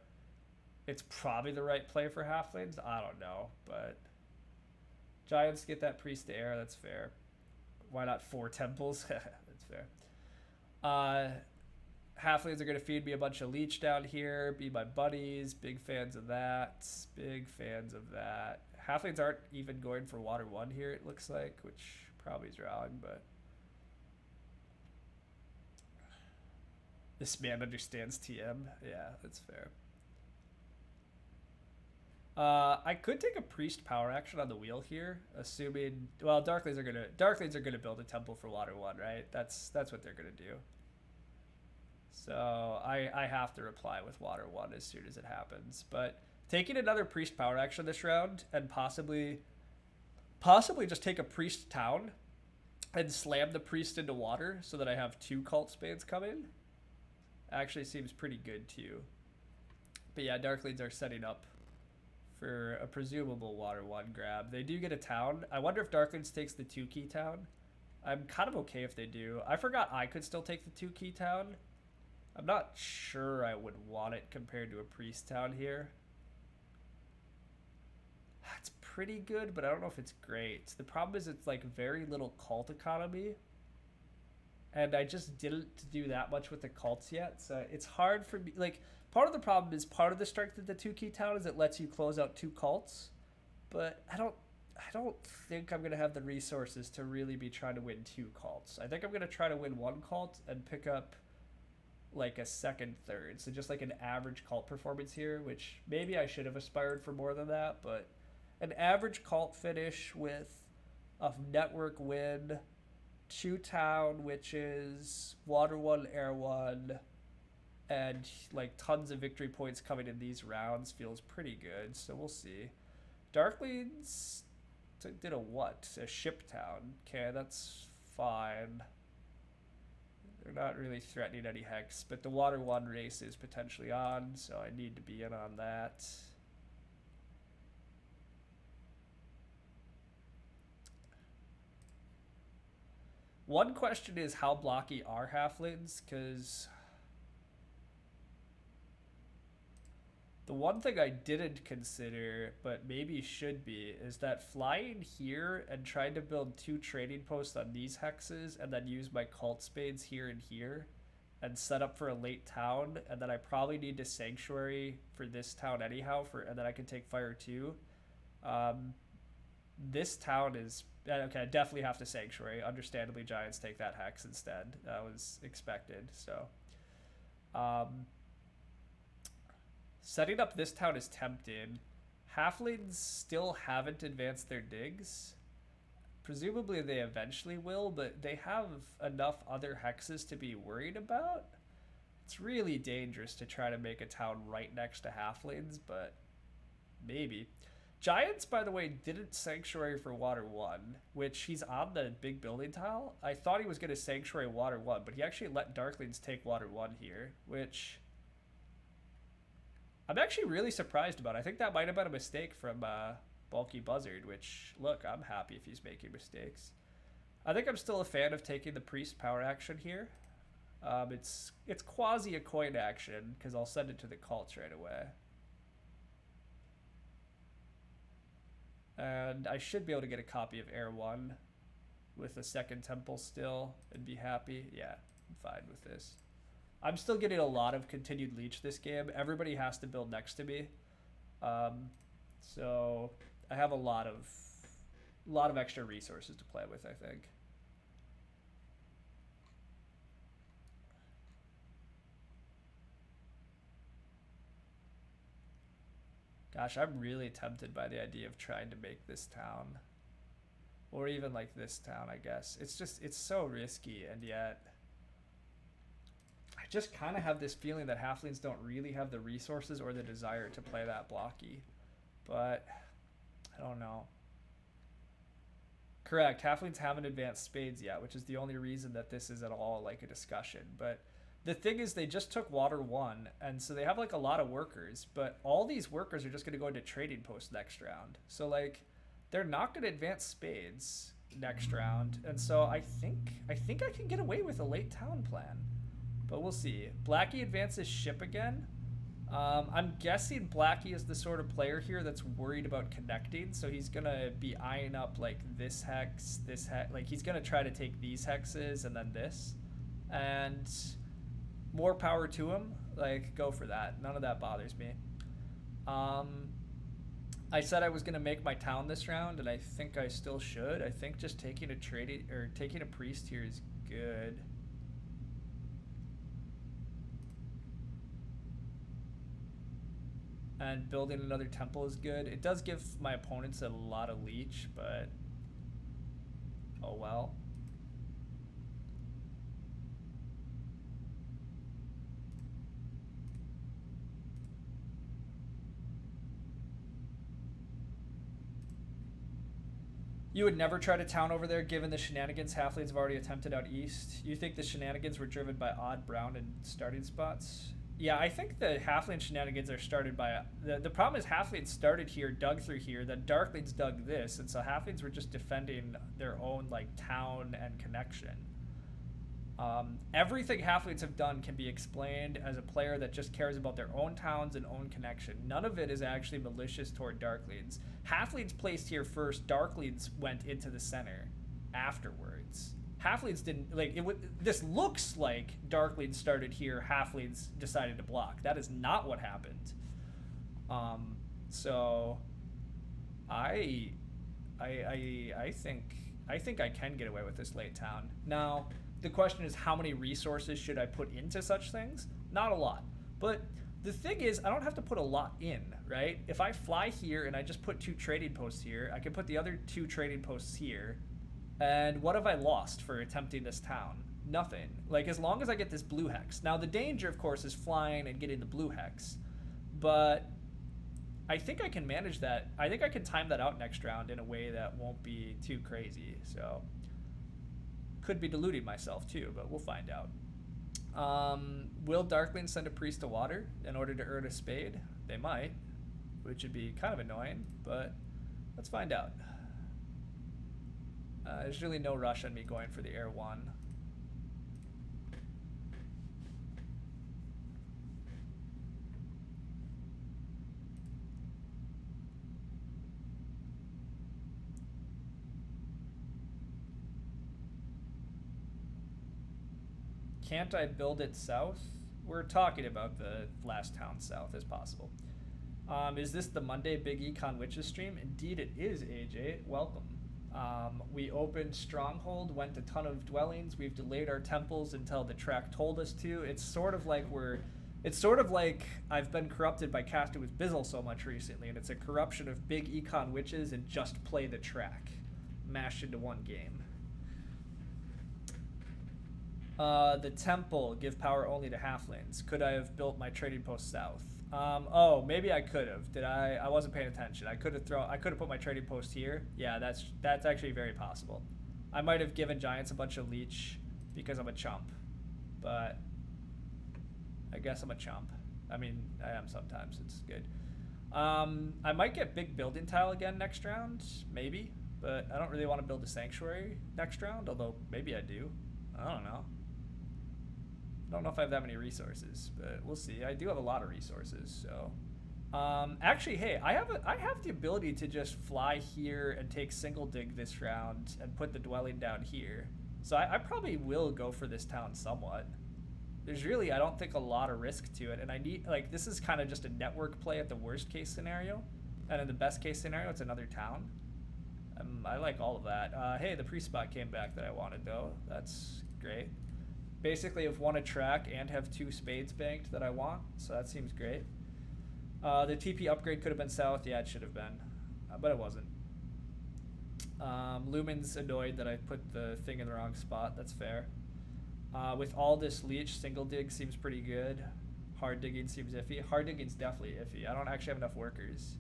it's probably the right play for Halflings. I don't know, but Giants get that priest to air. That's fair. Why not 4 temples? That's fair. Halflings are going to feed me a bunch of leech down here, be my buddies. Big fans of that. Big fans of that. Halflings aren't even going for water 1 here, it looks like, which probably is wrong, but this man understands TM. Yeah, that's fair. I could take a priest power action on the wheel here, assuming, well, Darklings are gonna build a temple for water 1, right? That's what they're gonna do. So I have to reply with water 1 as soon as it happens. But taking another priest power action this round and possibly just take a priest town and slam the priest into water so that I have 2 cult spades coming actually seems pretty good too. But yeah, Darklings are setting up for a presumable water 1 grab. They do get a town. I wonder if Darklings takes the 2 key town. I'm kind of okay if they do. I forgot I could still take the 2 key town. I'm not sure I would want it compared to a priest town here. It's pretty good, but I don't know if it's great. The problem is it's like very little cult economy. And I just didn't do that much with the cults yet. So it's hard for me. Like, part of the problem is part of the strength of the 2 key town is it lets you close out 2 cults. But I don't think I'm going to have the resources to really be trying to win 2 cults. I think I'm going to try to win 1 cult and pick up like a 2nd, 3rd. So just like an average cult performance here, which maybe I should have aspired for more than that. But an average cult finish with a network win, 2 town witches, water 1, air 1, and like tons of victory points coming in these rounds feels pretty good. So we'll see. Darklings did a what? A ship town. Okay, that's fine. They're not really threatening any hex, but the water 1 race is potentially on, so I need to be in on that. One question is how blocky are halflings, because the one thing I didn't consider, but maybe should be, is that flying here and trying to build 2 trading posts on these hexes and then use my cult spades here and here and set up for a late town, and then I probably need to sanctuary for this town anyhow, and then I can take fire too. This town is... Okay, I definitely have to sanctuary. Understandably, Giants take that hex instead. That was expected, so... setting up this town is tempting. Halflings still haven't advanced their digs. Presumably they eventually will, but they have enough other hexes to be worried about. It's really dangerous to try to make a town right next to halflings, but maybe. Giants, by the way, didn't sanctuary for water 1, which he's on the big building tile. I thought he was going to sanctuary water 1, but he actually let Darklings take water 1 here, which... I'm actually really surprised about. I think that might have been a mistake from Bulky Buzzard, which, look, I'm happy if he's making mistakes. I think I'm still a fan of taking the priest power action here. It's quasi a coin action, because I'll send it to the cults right away. And I should be able to get a copy of Air 1 with a 2nd temple still and be happy. Yeah, I'm fine with this. I'm still getting a lot of continued leech this game. Everybody has to build next to me. So I have a lot of extra resources to play with, I think. Gosh, I'm really tempted by the idea of trying to make this town. Or even like this town, I guess. It's so risky, and yet... I just kind of have this feeling that halflings don't really have the resources or the desire to play that blocky. But, I don't know. Correct, halflings haven't advanced spades yet, which is the only reason that this is at all like a discussion. But the thing is they just took water 1, and so they have like a lot of workers, but all these workers are just going to go into trading post next round. So like they're not going to advance spades next round, and so I think I can get away with a late town plan, but we'll see. Blackie advances ship again. I'm guessing Blackie is the sort of player here that's worried about connecting, so he's gonna be eyeing up like this hex, like he's gonna try to take these hexes and then this, and more power to him. Like, go for that. None of that bothers me. I said I was gonna make my town this round, and I think I still should. I think just taking taking a priest here is good. And building another temple is good. It does give my opponents a lot of leech, but oh well. You would never try to town over there given the shenanigans halflings have already attempted out east. You think the shenanigans were driven by odd brown and starting spots? Yeah, I think the halfling shenanigans are started by... The problem is halflings started here, dug through here, then darklings dug this, and so halflings were just defending their own like town and connection. Everything halflings have done can be explained as a player that just cares about their own towns and own connection. None of it is actually malicious toward darklings. Halflings placed here first, darklings went into the center afterwards. Halflings didn't, like, this looks like darklings started here, halflings decided to block. That is not what happened. So I think I can get away with this late town. Now, the question is, how many resources should I put into such things? Not a lot. But the thing is, I don't have to put a lot in, right? If I fly here and I just put 2 trading posts here, I can put the other 2 trading posts here. And what have I lost for attempting this town? Nothing. Like, as long as I get this blue hex. Now, the danger, of course, is flying and getting the blue hex. But I think I can manage that. I think I can time that out next round in a way that won't be too crazy. So, could be deluding myself too, but we'll find out. Will Darkling send a priest to water in order to earn a spade? They might, which would be kind of annoying, but let's find out. There's really no rush on me going for the air 1. Can't I build it south? We're talking about the last town south as possible. Is this the Monday Big Econ Witches stream? Indeed it is, AJ. Welcome. We opened Stronghold, went a ton of dwellings. We've delayed our temples until the track told us to. It's sort of like I've been corrupted by casting with Bizzle so much recently, and it's a corruption of Big Econ Witches and Just Play the Track mashed into one game. The temple, give power only to halflings. Could I have built my trading post south? Oh, maybe I could have. Did I? I wasn't paying attention. I could have put my trading post here. Yeah, that's actually very possible. I might have given giants a bunch of leech because I'm a chump, but I guess I'm a chump. I mean, I am sometimes. It's good. I might get big building tile again next round, maybe, but I don't really want to build a sanctuary next round. Although maybe I do. I don't know. I don't know if I have that many resources, but we'll see. I do have a lot of resources, so. Actually, hey, I have the ability to just fly here and take single dig this round and put the dwelling down here. So I probably will go for this town somewhat. There's really, I don't think, a lot of risk to it, and I need, like, this is kind of just a network play at the worst case scenario, and in the best case scenario, it's another town. I like all of that. Hey, the pre-spot came back that I wanted, though. That's great. Basically, I've won a track and have 2 spades banked that I want, so that seems great. The TP upgrade could have been south. Yeah, it should have been, but it wasn't. Lumen's annoyed that I put the thing in the wrong spot. That's fair. With all this leech, single dig seems pretty good. Hard digging seems iffy. Hard digging's definitely iffy. I don't actually have enough workers.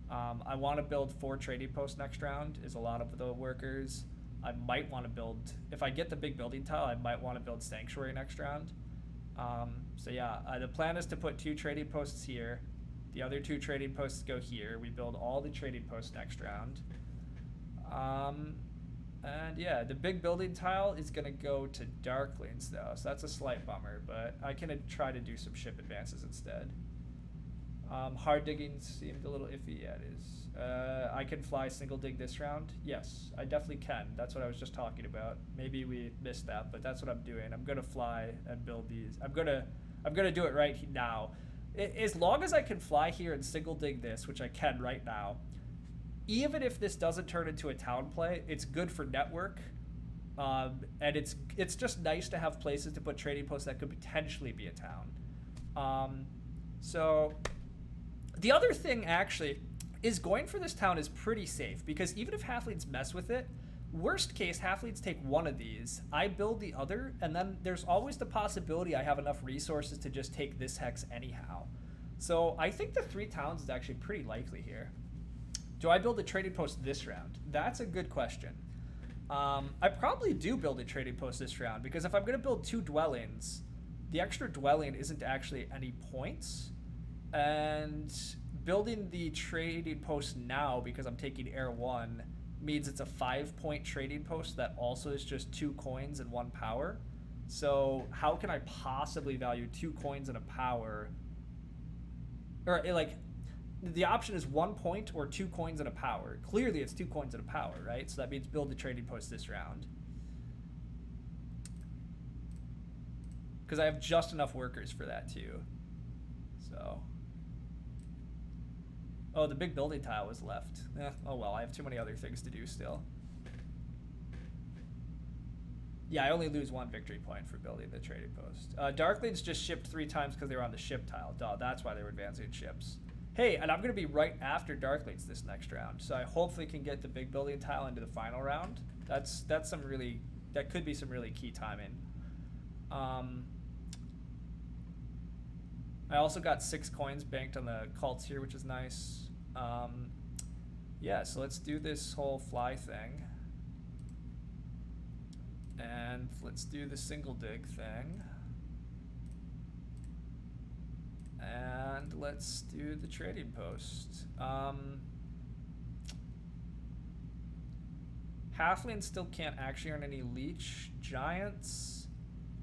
I want to build 4 trading posts next round, is a lot of the workers. I might want to build, if I get the big building tile, I might want to build Sanctuary next round. So yeah, the plan is to put 2 trading posts here. The other 2 trading posts go here. We build all the trading posts next round. And yeah, the big building tile is going to go to Darklings though, so that's a slight bummer, but I can try to do some ship advances instead. Hard digging seemed a little iffy. Yeah, it is. I can fly single dig this round. Yes, I definitely can. That's what I was just talking about. Maybe we missed that, but that's what I'm doing. I'm gonna fly and build these. I'm gonna do it right now. As long as I can fly here and single dig this, which I can right now, even if this doesn't turn into a town play, it's good for network. And it's just nice to have places to put trading posts that could potentially be a town. So the other thing actually is going for this town is pretty safe, because even if halflings mess with it, worst case, halflings take one of these, I build the other, and then there's always the possibility I have enough resources to just take this hex anyhow. So I think the 3 towns is actually pretty likely here. Do I build a trading post this round? That's a good question. I probably do build a trading post this round, because if I'm going to build 2 dwellings, the extra dwelling isn't actually any points. And building the trading post now, because I'm taking Air 1, means it's a 5-point trading post that also is just 2 coins and 1 power. So how can I possibly value 2 coins and a power? Or like, the option is 1 point or 2 coins and a power. Clearly it's 2 coins and a power, right? So that means build the trading post this round. Because I have just enough workers for that too. So. Oh, the big building tile was left. Oh well, I have too many other things to do still. Yeah, I only lose 1 victory point for building the trading post. Darklings just shipped 3 times because they were on the ship tile. Duh, that's why they were advancing ships. Hey, and I'm going to be right after Darklings this next round, so I hopefully can get the big building tile into the final round. That could be some really key timing. I also got 6 coins banked on the cults here, which is nice. Yeah, so let's do this whole fly thing. And let's do the single dig thing. And let's do the trading post. Halflings still can't actually earn any leech. Giants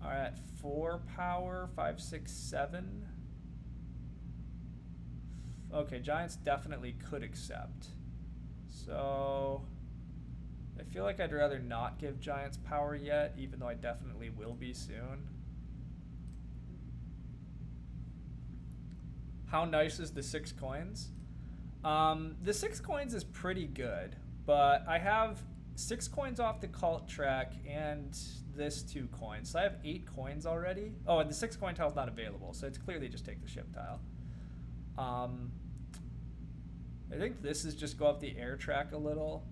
are at 4 power, 5, 6, 7. Okay, Giants definitely could accept. So I feel like I'd rather not give Giants power yet, even though I definitely will be soon. How nice is the 6 coins? The 6 coins is pretty good, but I have 6 coins off the cult track and this 2 coins. So I have 8 coins already. Oh, and the 6 coin tile is not available, so it's clearly just take the ship tile. I think this is just go up the air track a little.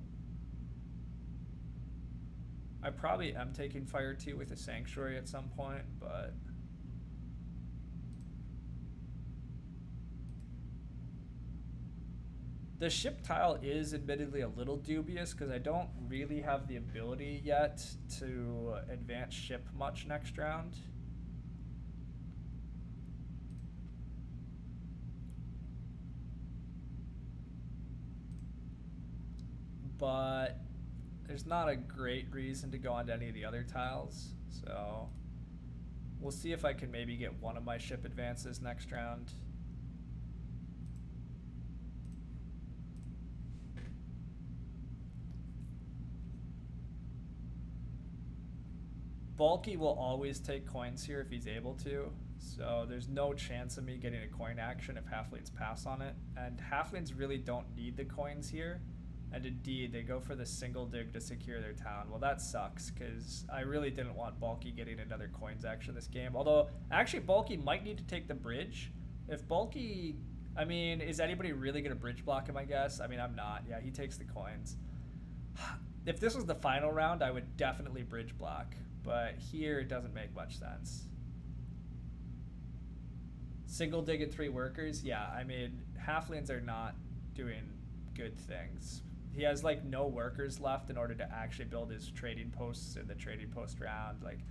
I probably am taking Fire 2 with a Sanctuary at some point, but the ship tile is admittedly a little dubious because I don't really have the ability yet to advance ship much next round. But there's not a great reason to go onto any of the other tiles, so we'll see if I can maybe get one of my ship advances next round. Bulky will always take coins here if he's able to, so there's no chance of me getting a coin action if halflings pass on it, and halflings really don't need the coins here. And indeed, they go for the single dig to secure their town. Well, that sucks, because I really didn't want Bulky getting another coins action this game. Although, actually, Bulky might need to take the bridge. If Bulky... I mean, is anybody really going to bridge block him, I guess? I mean, I'm not. Yeah, he takes the coins. If this was the final round, I would definitely bridge block. But here, it doesn't make much sense. Single dig and 3 workers? Yeah, I mean, halflings are not doing good things. He has like no workers left in order to actually build his trading posts in the trading post round. Like,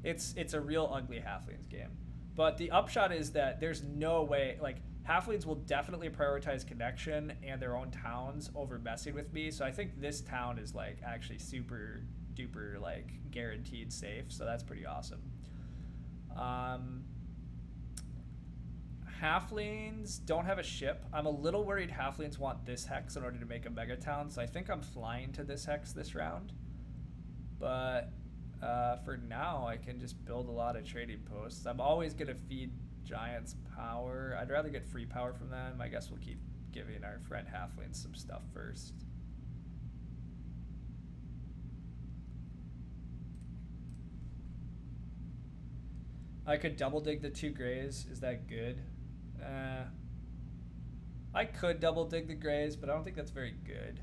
it's a real ugly halflings game. But the upshot is that there's no way, like, halflings will definitely prioritize connection and their own towns over messing with me. So I think this town is, like, actually super duper, like, guaranteed safe. So that's pretty awesome. Halflings don't have a ship. I'm a little worried halflings want this hex in order to make a mega town. So I think I'm flying to this hex this round. But for now, I can just build a lot of trading posts. I'm always going to feed giants power. I'd rather get free power from them. I guess we'll keep giving our friend halflings some stuff first. I could double dig the 2 grays. Is that good? I could double dig the grays, but I don't think that's very good.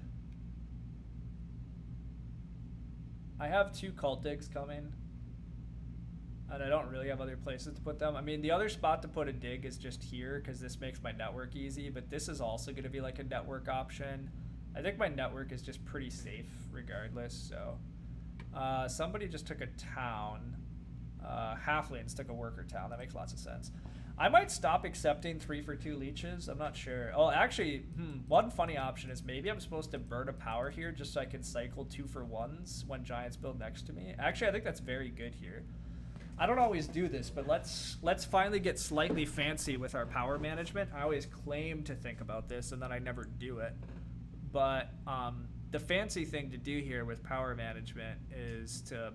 I have 2 cult digs coming, and I don't really have other places to put them. I mean, the other spot to put a dig is just here, because this makes my network easy, but this is also going to be like a network option. I think my network is just pretty safe regardless, so. Somebody just took a town. Halflings took a worker town. That makes lots of sense. I might stop accepting 3 for 2 leeches. I'm not sure. Oh, actually, one funny option is maybe I'm supposed to burn a power here just so I can cycle 2 for 1s when giants build next to me. Actually, I think that's very good here. I don't always do this, but let's finally get slightly fancy with our power management. I always claim to think about this, and then I never do it. But the fancy thing to do here with power management is to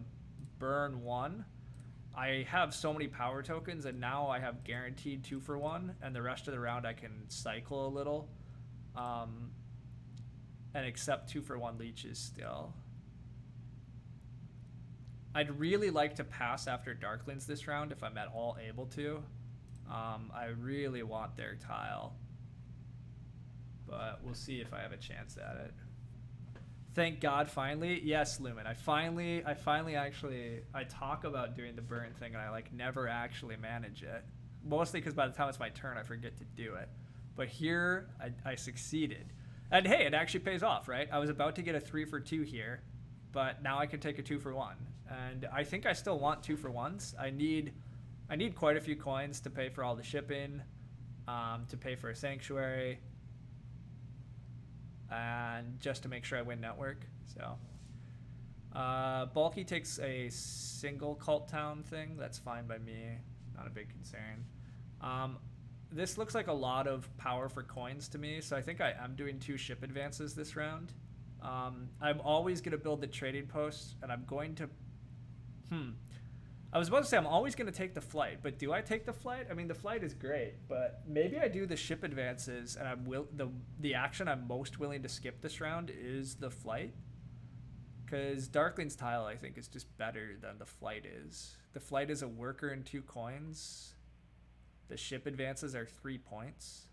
burn 1. I have so many power tokens, and now I have guaranteed 2 for 1, and the rest of the round I can cycle a little and accept 2 for 1 leeches still. I'd really like to pass after Darklings this round if I'm at all able to. I really want their tile, but we'll see if I have a chance at it. Thank God, finally. Yes, Lumen. I finally actually, I talk about doing the burn thing, and I like never actually manage it. Mostly because by the time it's my turn, I forget to do it. But here, I succeeded. And hey, it actually pays off, right? I was about to get a 3 for 2 here, but now I can take a 2 for 1. And I think I still want 2 for 1s. I need quite a few coins to pay for all the shipping, to pay for a sanctuary, and just to make sure I win network. So Bulky takes a single cult town thing. That's fine by me. Not a big concern. This looks like a lot of power for coins to me, so I think I'm doing 2 ship advances this round. I'm always going to build the trading posts, and I'm going to... I was about to say I'm always going to take the flight, but do I take the flight? I mean, the flight is great, but maybe I do the ship advances, and the action I'm most willing to skip this round is the flight, because Darkling's tile I think is just better than the flight is. The flight is a worker and 2 coins. The ship advances are 3 points.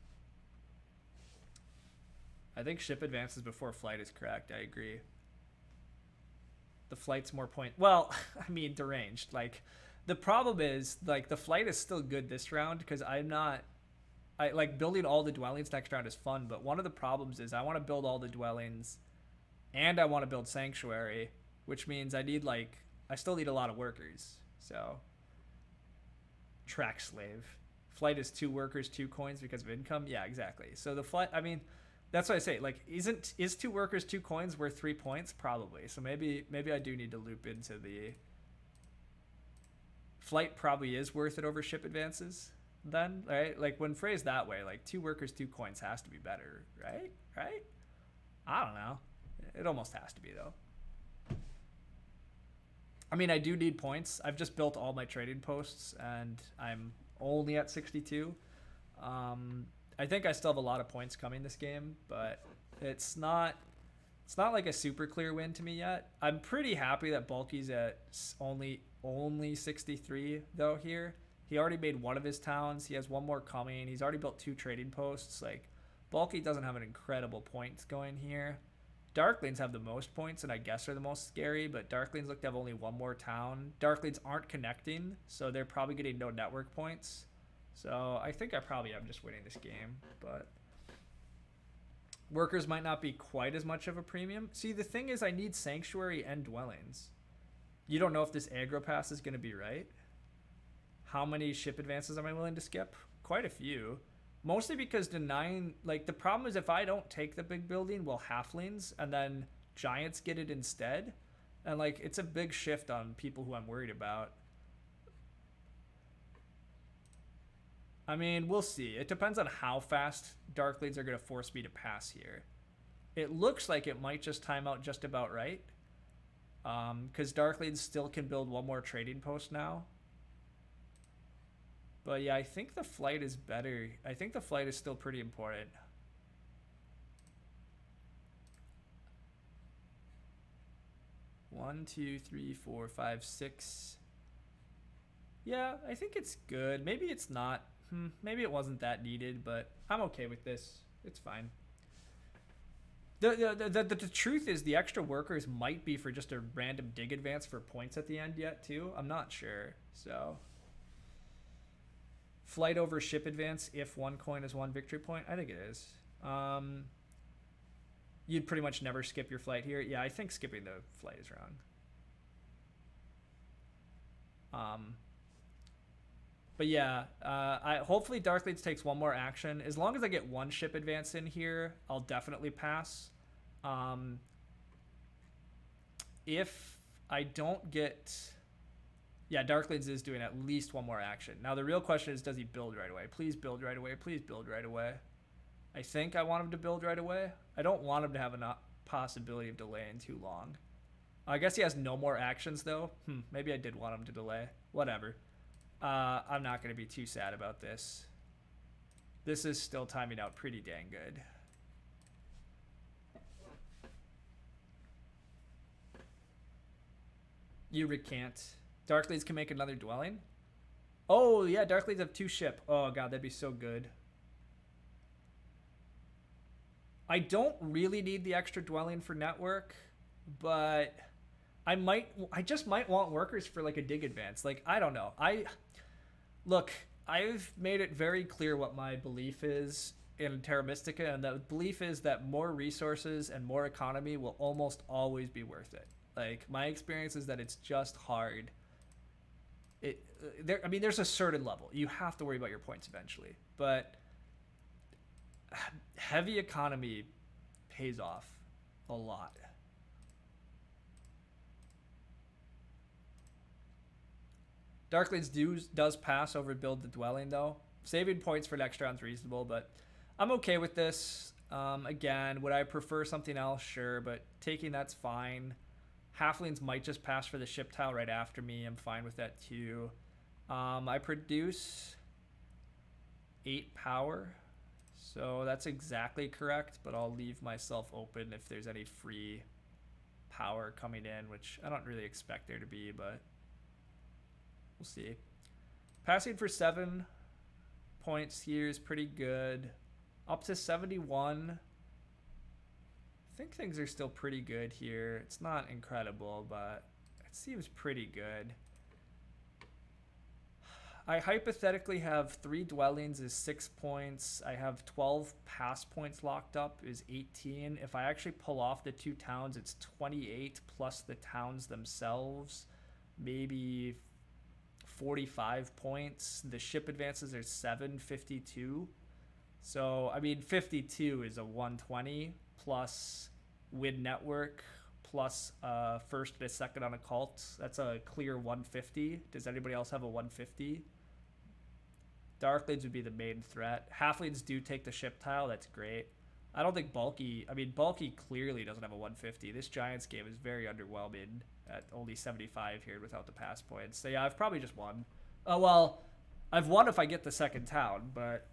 I think ship advances before flight is correct. I agree. The flight's more point. Well, I mean, deranged. Like, the problem is, like, the flight is still good this round because I like building all the dwellings next round is fun, but one of the problems is I want to build all the dwellings and I want to build sanctuary, which means I still need a lot of workers. So, track slave. Flight is 2 workers, 2 coins because of income. Yeah, exactly. So the flight, I mean, that's what I say. Like, is 2 workers, 2 coins worth 3 points? Probably. So maybe I do need to loop into the flight. Probably is worth it over ship advances. Then, right? Like, when phrased that way, like 2 workers, 2 coins has to be better, right? Right? I don't know. It almost has to be though. I mean, I do need points. I've just built all my trading posts, and I'm only at 62. I think I still have a lot of points coming this game, but it's not like a super clear win to me yet. I'm pretty happy that Bulky's at only 63 though here. He already made one of his towns. He has one more coming. He's already built 2 trading posts. Like, Bulky doesn't have an incredible points going here. Darklings have the most points, and I guess are the most scary, but Darklings look to have only 1 more town. Darklings aren't connecting, so they're probably getting no network points. So I think I probably am just winning this game, but workers might not be quite as much of a premium. See, the thing is I need sanctuary and dwellings. You don't know if this aggro pass is going to be right? how many ship advances am I willing to skip? Quite a few. Mostly because denying, like, the problem is if I don't take the big building, well, halflings and then giants get it instead. And, like, it's a big shift on people who I'm worried about. I mean, we'll see. It depends on how fast Darklings are going to force me to pass here. It looks like it might just time out just about right. Because Darklings still can build one more trading post now. But yeah, I think the flight is better. I think the flight is still pretty important. One, two, three, four, five, six. Yeah, I think it's good. Maybe it's not. Maybe it wasn't that needed, but I'm okay with this. It's fine. The truth is the extra workers might be for just a random dig advance for points at the end yet too. I'm not sure. So flight over ship advance if one coin is one victory point. I think it is. You'd pretty much never skip your flight here. Yeah, I think skipping the flight is wrong. But yeah, hopefully Darklings takes one more action. As long as I get one ship advance in here, I'll definitely pass. If I don't get... Yeah, Darklings is doing at least one more action. Now the real question is, does he build right away? Please build right away. Please build right away. I think I want him to build right away. I don't want him to have a possibility of delaying too long. I guess he has no more actions though. Maybe I did want him to delay. Whatever. I'm not going to be too sad about this. This is still timing out pretty dang good. You recant. Darklings can make another dwelling? Oh, yeah, Darklings have 2 ship. Oh, God, that'd be so good. I don't really need the extra dwelling for network, but I just might want workers for like a dig advance. Like, I don't know. Look, I've made it very clear what my belief is in Terra Mystica, and the belief is that more resources and more economy will almost always be worth it. Like, my experience is that it's just hard. I mean, there's a certain level. You have to worry about your points eventually, but heavy economy pays off a lot. Darklings does pass over build the dwelling though. Saving points for next round's reasonable, but I'm okay with this. Again, would I prefer something else? Sure, but taking that's fine. Halflings might just pass for the ship tile right after me. I'm fine with that too. I produce 8 power, so that's exactly correct, but I'll leave myself open if there's any free power coming in, which I don't really expect there to be, but we'll see. Passing for 7 points here is pretty good. Up to 71. I think things are still pretty good here. It's not incredible, but it seems pretty good. I hypothetically have 3 dwellings is 6 points. I have 12 pass points locked up is 18. If I actually pull off the 2 towns, it's 28 plus the towns themselves. Maybe 45 points. The ship advances are 752. So, I mean, 52 is a 120 plus win network plus first and a second on a cult. That's a clear 150. Does anybody else have a 150? Darklings would be the main threat. Halflings do take the ship tile. That's great. I don't think Bulky... I mean, Bulky clearly doesn't have a 150. This Giants game is very underwhelming at only 75 here without the pass points. So, yeah, I've probably just won. Oh, well, I've won if I get the second town, but...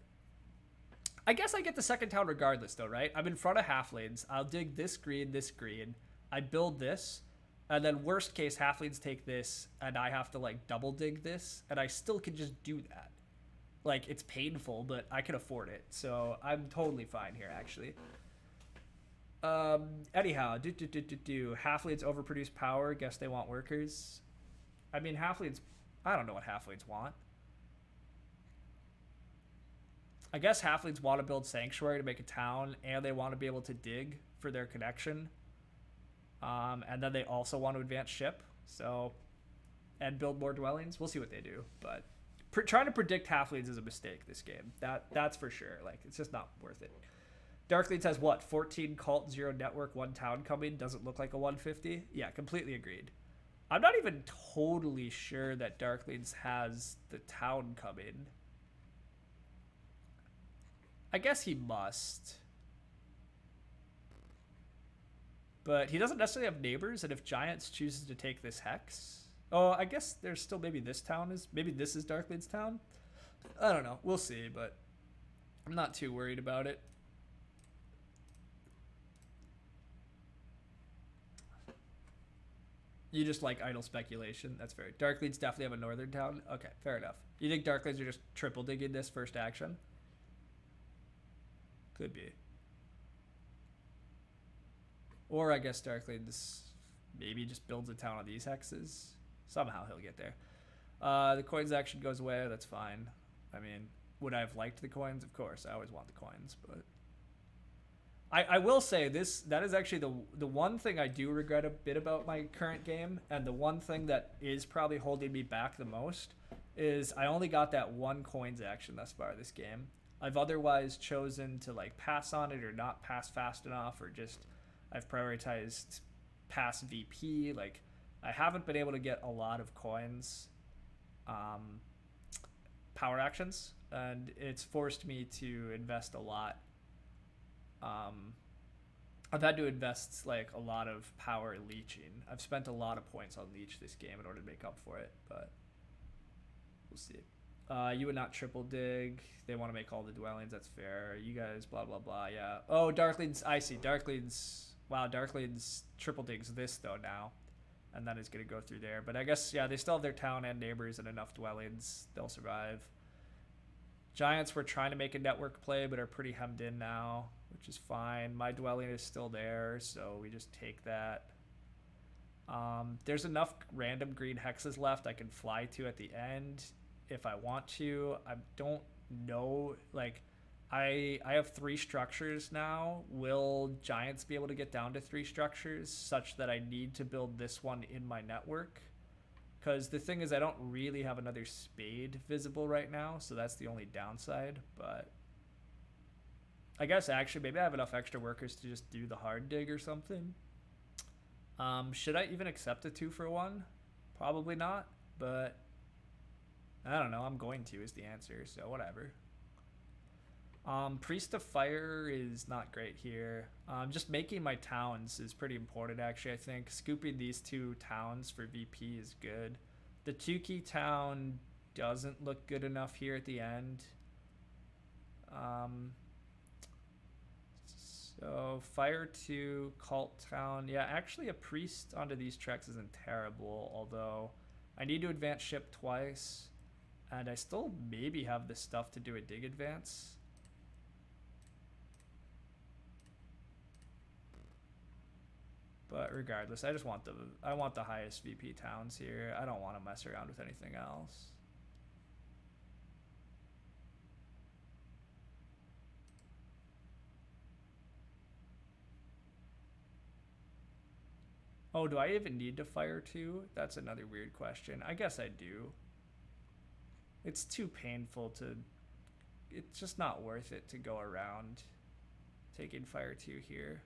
I guess I get the second town regardless, though, right? I'm in front of halflings. I'll dig this green. I build this, and then worst case, halflings take this, and I have to, like, double dig this, and I still can just do that. Like, it's painful, but I can afford it, so I'm totally fine here, actually. Anyhow, halflings overproduce power. Guess they want workers. I mean, halflings... I don't know what halflings want. I guess halflings want to build sanctuary to make a town, and they want to be able to dig for their connection. And then they also want to advance ship, so... And build more dwellings. We'll see what they do, but... trying to predict halflings is a mistake this game. That's for sure. Like, it's just not worth it. Darklings has what? 14 cult, 0 network, 1 town coming. Doesn't look like a 150. Yeah, completely agreed. I'm not even totally sure that Darklings has the town coming. I guess he must. But he doesn't necessarily have neighbors, and if Giants chooses to take this hex... Oh, I guess there's still maybe this town is... Maybe this is Darkling's town? I don't know. We'll see, but I'm not too worried about it. You just like idle speculation. That's fair. Darklings definitely have a northern town. Okay, fair enough. You think Darklings are just triple digging this first action? Could be. Or I guess Darklings maybe just builds a town on these hexes. Somehow he'll get there. The coins action goes away. That's fine. I mean, would I have liked the coins? Of course. I always want the coins, but... I will say this, that is actually the one thing I do regret a bit about my current game, and the one thing that is probably holding me back the most is I only got that one coins action thus far this game. I've otherwise chosen to like pass on it or not pass fast enough, or just I've prioritized pass VP. Like, I haven't been able to get a lot of coins power actions, and it's forced me to invest a lot. I've had to invest like a lot of power leeching. I've spent a lot of points on leech this game in order to make up for it, but we'll see. You would not triple dig. They want to make all the dwellings. That's fair. You guys, blah, blah, blah. Yeah. Oh, Darklings. I see. Darklings. Wow, Darklings triple digs this, though, now. And that is going to go through there. But I guess, yeah, they still have their town and neighbors and enough dwellings. They'll survive. Giants were trying to make a network play, but are pretty hemmed in now, which is fine. My dwelling is still there, so we just take that. There's enough random green hexes left I can fly to at the end if I want to. I don't know. Like, I have 3 structures now. Will Giants be able to get down to 3 structures such that I need to build this one in my network? Because the thing is, I don't really have another spade visible right now, so that's the only downside. But I guess actually maybe I have enough extra workers to just do the hard dig or something. Should I even accept a 2-for-1? Probably not, but I don't know. I'm going to is the answer, so whatever. Priest of Fire is not great here. Just making my towns is pretty important, actually, I think. Scooping these 2 towns for VP is good. The 2-key town doesn't look good enough here at the end. So, Fire 2, Cult Town. Yeah, actually a Priest onto these treks isn't terrible, although I need to advance ship twice. And I still maybe have the stuff to do a dig advance. But regardless, I just want the highest VP towns here. I don't want to mess around with anything else. Oh, do I even need to fire 2? That's another weird question. I guess I do. It's too painful to... It's just not worth it to go around taking fire 2 here.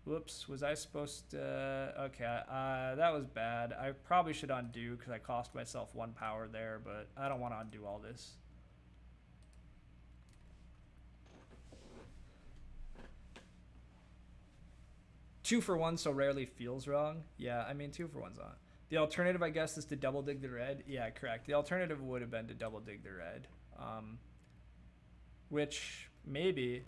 Whoops, was I supposed to... Okay, that was bad. I probably should undo because I cost myself 1 power there, but I don't want to undo all this. Two for one so rarely feels wrong. Yeah, I mean, 2-for-1's on. The alternative, I guess, is to double dig the red. Yeah, correct. The alternative would have been to double dig the red. Which, maybe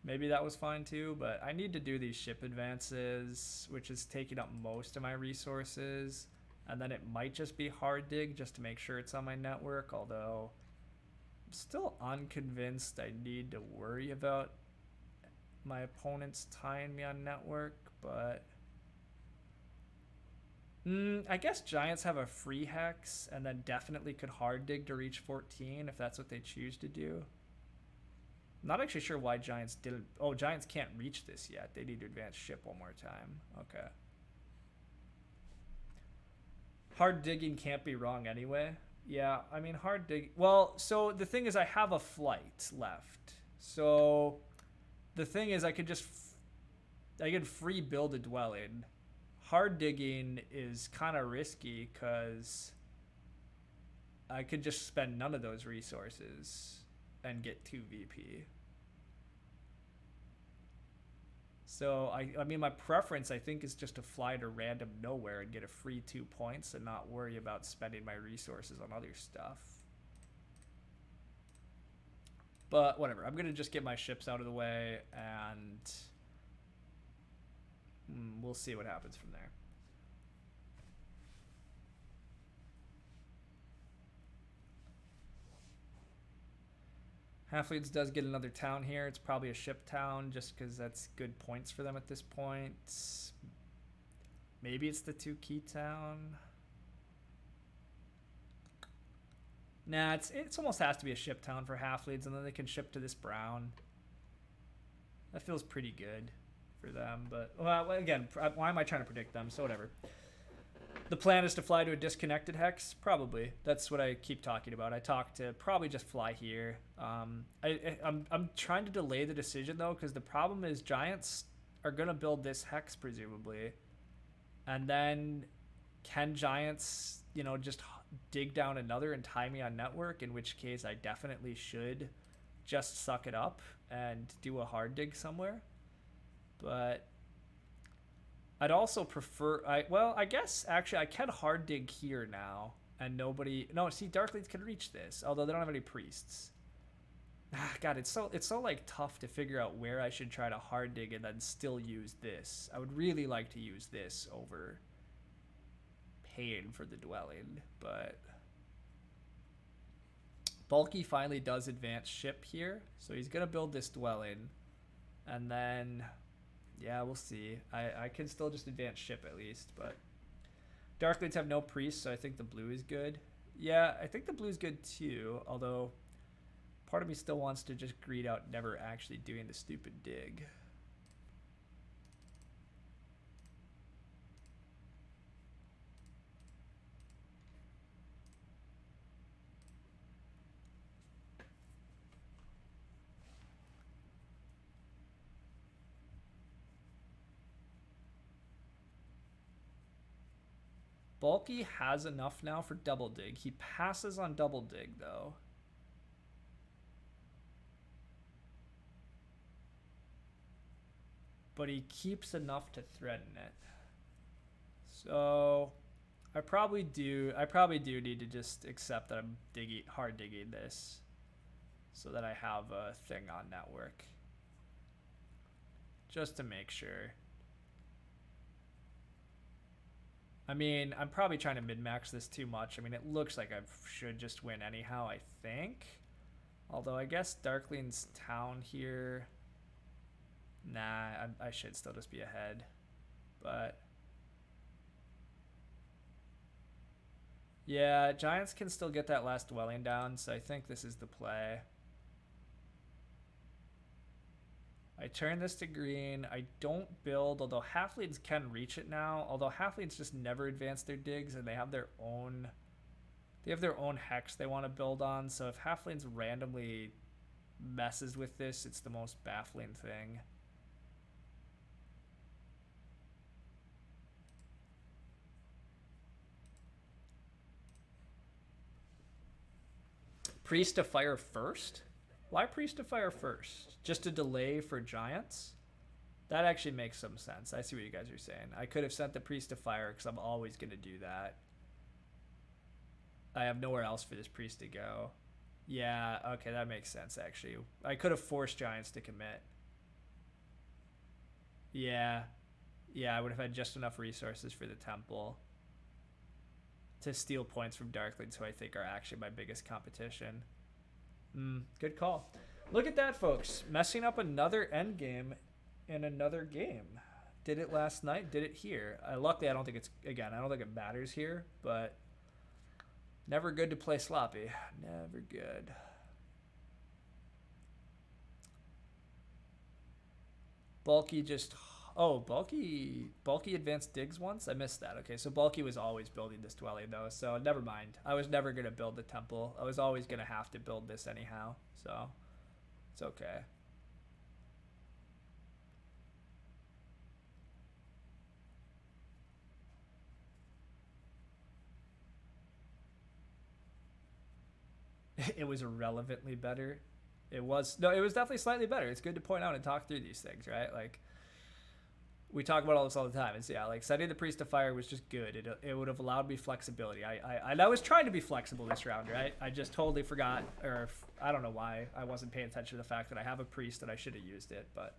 that was fine too, but I need to do these ship advances, which is taking up most of my resources. And then it might just be hard dig just to make sure it's on my network, although I'm still unconvinced I need to worry about my opponents tying me on network, but I guess Giants have a free hex and then definitely could hard dig to reach 14 if that's what they choose to do. I'm not actually sure why Giants didn't. Oh, Giants can't reach this yet. They need to advance ship one more time. Okay. Hard digging can't be wrong anyway. Yeah, I mean hard dig. Well, so the thing is, I have a flight left. So the thing is, I could free build a dwelling. Hard digging is kind of risky because I could just spend none of those resources and get 2 VP. So I mean, my preference I think is just to fly to random nowhere and get a free 2 points and not worry about spending my resources on other stuff. But whatever, I'm gonna just get my ships out of the way and we'll see what happens from there. Halfleets does get another town here. It's probably a ship town just because that's good points for them at this point. Maybe it's the 2 key town. Nah, it's almost has to be a ship town for Halfleets, and then they can ship to this brown. That feels pretty good for them, but well, again, why am I trying to predict them? So whatever. The plan is to fly to a disconnected hex? Probably. That's what I keep talking about. I talk to probably just fly here. I'm trying to delay the decision, though, because the problem is Giants are going to build this hex, presumably. And then can Giants, you know, just dig down another and tie me on network, in which case I definitely should just suck it up and do a hard dig somewhere. But I'd also prefer, I guess actually I can hard dig here now and nobody, no, see, Darkleeds can reach this, although they don't have any priests. God, it's so like tough to figure out where I should try to hard dig and then still use this. I would really like to use this over paying for the dwelling, but Bulky finally does advance ship here, so he's gonna build this dwelling, and then yeah, we'll see. I can still just advance ship at least, but Darkleeds have no priests, so I think the blue is good. Yeah, I think the blue is good too, although part of me still wants to just greed out never actually doing the stupid dig. Bulky has enough now for double dig. He passes on double dig though. But he keeps enough to threaten it. So I probably do need to just accept that I'm hard digging this so that I have a thing on network. Just to make sure. I mean, I'm probably trying to min-max this too much. I mean, it looks like I should just win anyhow, I think. Although, I guess Darkling's town here... Nah, I should still just be ahead. But... yeah, Giants can still get that last dwelling down, so I think this is the play. I turn this to green. I don't build, although Halfleeds can reach it now. Although Halfleeds just never advance their digs, and they have their own hex they want to build on. So if Halfleeds randomly messes with this, it's the most baffling thing. Priest to fire first? Why Priest to fire first? Just a delay for Giants? That actually makes some sense. I see what you guys are saying. I could have sent the Priest to fire because I'm always going to do that. I have nowhere else for this Priest to go. Yeah, okay, that makes sense, actually. I could have forced Giants to commit. Yeah. Yeah, I would have had just enough resources for the Temple to steal points from Darklings, who I think are actually my biggest competition. Good call. Look at that, folks. Messing up another endgame in another game. Did it last night, did it here. Luckily, I don't think it matters here, but never good to play sloppy. Never good. Bulky just Oh, bulky advanced digs once. I missed that. Okay, so bulky was always building this dwelling though, so never mind. I was never gonna build the temple. I was always gonna have to build this anyhow, so it's okay. It was irrelevantly better. It was no, it was definitely slightly better. It's good to point out and talk through these things, right? Like we talk about all this all the time. It's yeah, like setting the priest to fire was just good. It would have allowed me flexibility. I was trying to be flexible this round, right? I just totally forgot, or I don't know why I wasn't paying attention to the fact that I have a priest and I should have used it. But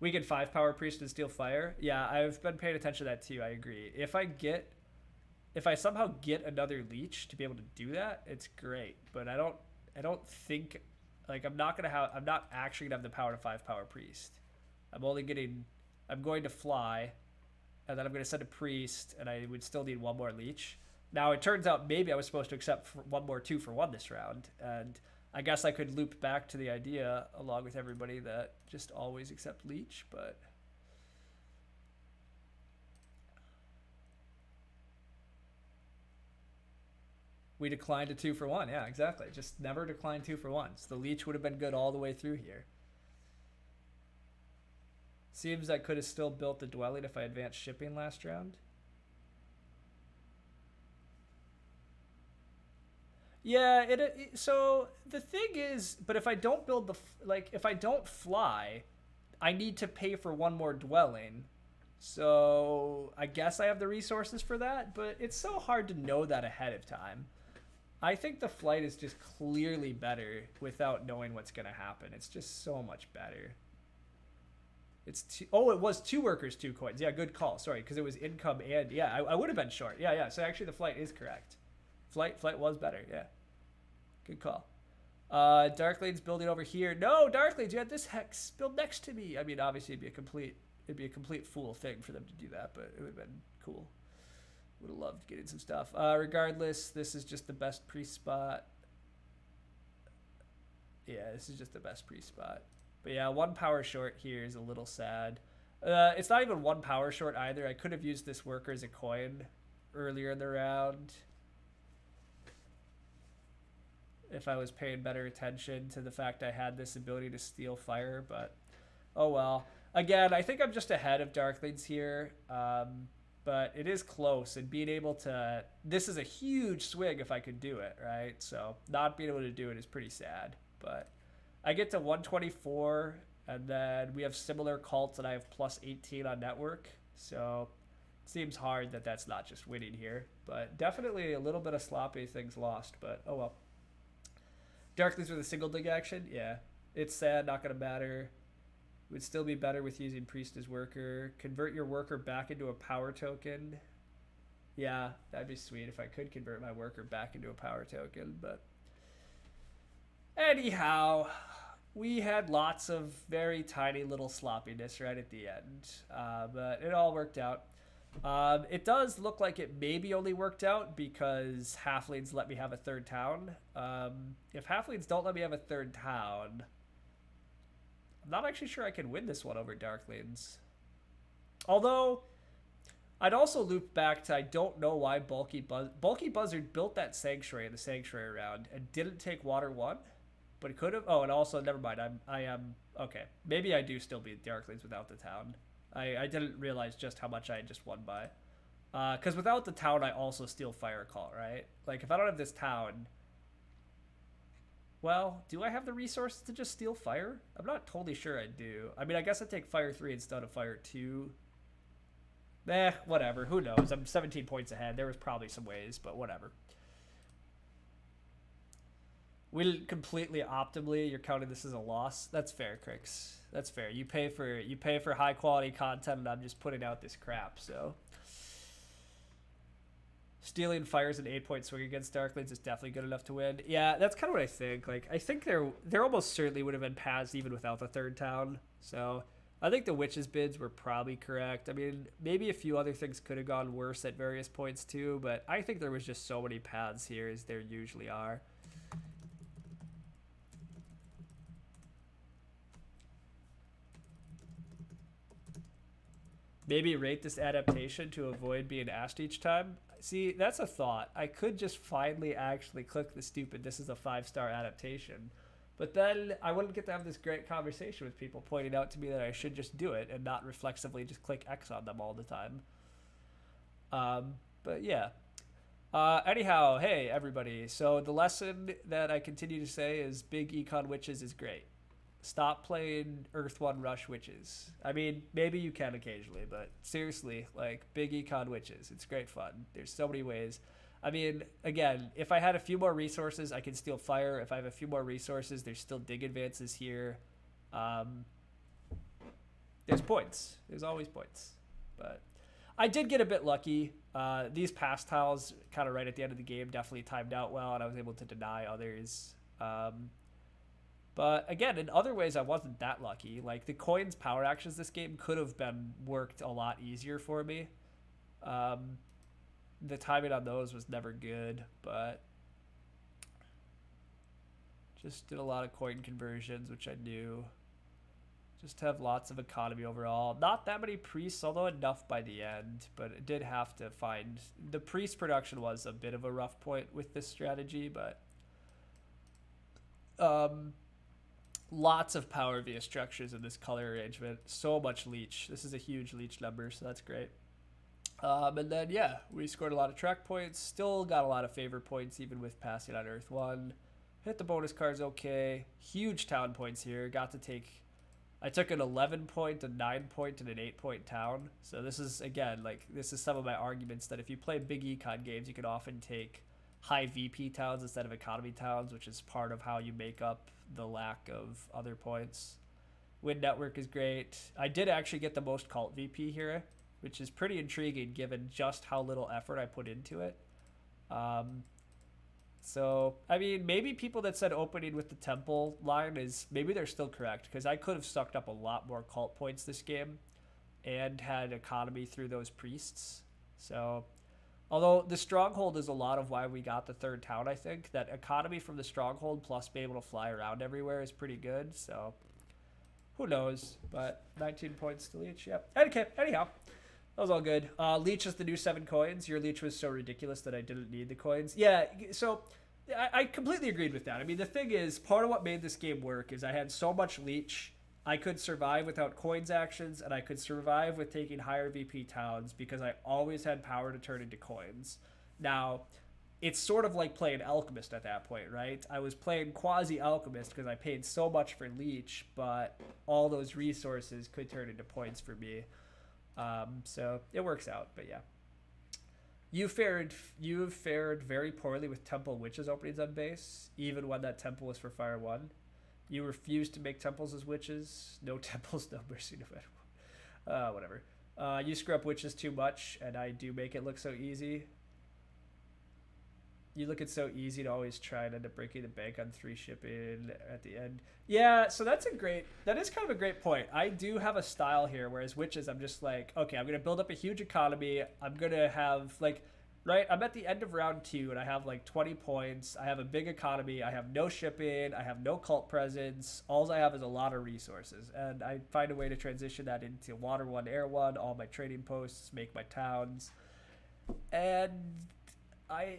we can 5-power priest and steal fire. Yeah, I've been paying attention to that too. I agree. If I somehow get another leech to be able to do that, it's great. But I don't think like I'm not actually gonna have the power to 5-power priest. I'm going to fly, and then I'm going to send a priest, and I would still need one more leech. Now, it turns out maybe I was supposed to accept one more 2-for-1 this round, and I guess I could loop back to the idea, along with everybody, that just always accept leech, but... We declined a 2-for-1, yeah, exactly. Just never decline 2-for-1s. The leech would have been good all the way through here. Seems I could have still built the dwelling if I advanced shipping last round. Yeah, so the thing is, but if I don't build if I don't fly, I need to pay for one more dwelling. So I guess I have the resources for that, but it's so hard to know that ahead of time. I think the flight is just clearly better without knowing what's going to happen. It's just so much better. It's two, oh, it was 2 workers, 2 coins. Yeah, good call. Sorry, because it was income and yeah, I would have been short. Yeah. So actually, the flight is correct. Flight was better. Yeah, good call. Darkling's building over here. No, Darklings, you had this hex build next to me. I mean, obviously, it'd be a complete fool thing for them to do that, but it would have been cool. Would have loved getting some stuff. Regardless, this is just the best pre-spot. Yeah, this is just the best pre-spot. But yeah, 1 power short here is a little sad. It's not even 1 power short either. I could have used this worker as a coin earlier in the round if I was paying better attention to the fact I had this ability to steal fire, but oh well. Again, I think I'm just ahead of Darklings here, but it is close, and being able to... This is a huge swing if I could do it, right? So not being able to do it is pretty sad, but... I get to 124, and then we have similar cults, and I have plus 18 on network. So it seems hard that that's not just winning here. But definitely a little bit of sloppy things lost, but oh well. Darklings with a single dig action? Yeah. It's sad, not going to matter. It would still be better with using Priest as worker. Convert your worker back into a power token. Yeah, that'd be sweet if I could convert my worker back into a power token, but... Anyhow, we had lots of very tiny little sloppiness right at the end, but it all worked out. It does look like it maybe only worked out because halflings let me have a 3rd town. If halflings don't let me have a 3rd town, I'm not actually sure I can win this one over darklings. Although, I'd also loop back to I don't know why Bulky Buzzard built that sanctuary in the sanctuary round and didn't take water 1. But it could have. Oh, and also, never mind. I am okay. Maybe I do still beat Darklings without the town. I didn't realize just how much I had just won by. Because without the town, I also steal Fire Call, right? Like, if I don't have this town... Well, do I have the resources to just steal fire? I'm not totally sure I do. I mean, I guess I take Fire 3 instead of Fire 2. Whatever. Who knows? I'm 17 points ahead. There was probably some ways, but whatever. We completely optimally. You're counting this as a loss. That's fair, Crix. That's fair. You pay for high quality content, and I'm just putting out this crap. So stealing fires an 8-point swing against Darklings is definitely good enough to win. Yeah, that's kind of what I think. Like I think there almost certainly would have been paths even without the 3rd town. So I think the witches bids were probably correct. I mean, maybe a few other things could have gone worse at various points too, but I think there was just so many paths here as there usually are. maybe rate this adaptation to avoid being asked each time. See, that's a thought. I could just finally actually click the stupid "this is a 5-star adaptation," but then I wouldn't get to have this great conversation with people pointing out to me that I should just do it and not reflexively just click X on them all the time. But yeah. Anyhow, hey everybody. So the lesson that I continue to say is big econ witches is great. Stop playing Earth 1 Rush witches. I mean, maybe you can occasionally, but seriously, like, big econ witches. It's great fun. There's so many ways. I mean, again, if I had a few more resources, I can steal fire. If I have a few more resources, there's still dig advances here. There's points. There's always points. But I did get a bit lucky. These pass tiles, kind of right at the end of the game, definitely timed out well, and I was able to deny others. But again, in other ways, I wasn't that lucky. Like, the coins power actions this game could have been worked a lot easier for me. The timing on those was never good, but just did a lot of coin conversions, which I knew. Just have lots of economy overall. Not that many priests, although enough by the end, but it did have to find... The priest production was a bit of a rough point with this strategy, but... lots of power via structures in this color arrangement. So much leech. This is a huge leech number, so that's great. And then, yeah, we scored a lot of track points. Still got a lot of favor points, even with passing on Earth 1. Hit the bonus cards okay. Huge town points here. Got to take... I took an 11-point, a 9-point, and an 8-point town. So this is, again, like, this is some of my arguments that if you play big econ games, you can often take high VP towns instead of economy towns, which is part of how you make up the lack of other points. Wind network is great. I did actually get the most cult VP here, which is pretty intriguing given just how little effort I put into it. So, I mean, maybe people that said opening with the temple line is, maybe they're still correct, because I could have sucked up a lot more cult points this game and had economy through those priests. So, although the stronghold is a lot of why we got the third town, I think, that economy from the stronghold plus being able to fly around everywhere is pretty good, so who knows, but 19 points to Leech, yep. Okay, anyhow. That was all good. Leech is the new 7 coins. Your Leech was so ridiculous that I didn't need the coins. Yeah, so I completely agreed with that. I mean, the thing is, part of what made this game work is I had so much Leech, I could survive without coins actions, and I could survive with taking higher VP towns because I always had power to turn into coins. Now, it's sort of like playing Alchemist at that point, right? I was playing quasi-Alchemist because I paid so much for Leech, but all those resources could turn into points for me. So it works out, but yeah. You fared very poorly with Temple Witches openings on base, even when that temple was for Fire 1. You refused to make temples as witches. No temples, no mercy, no matter what. Whatever. You screw up witches too much, and I do make it look so easy. You look at so easy to always try and end up breaking the bank on 3 shipping at the end. Yeah, so that is kind of a great point. I do have a style here, whereas witches, I'm just like, okay, I'm going to build up a huge economy. I'm going to have, like, right, I'm at the end of round 2, and I have, like, 20 points. I have a big economy. I have no shipping. I have no cult presence. All I have is a lot of resources, and I find a way to transition that into water 1, air 1, all my trading posts, make my towns, and...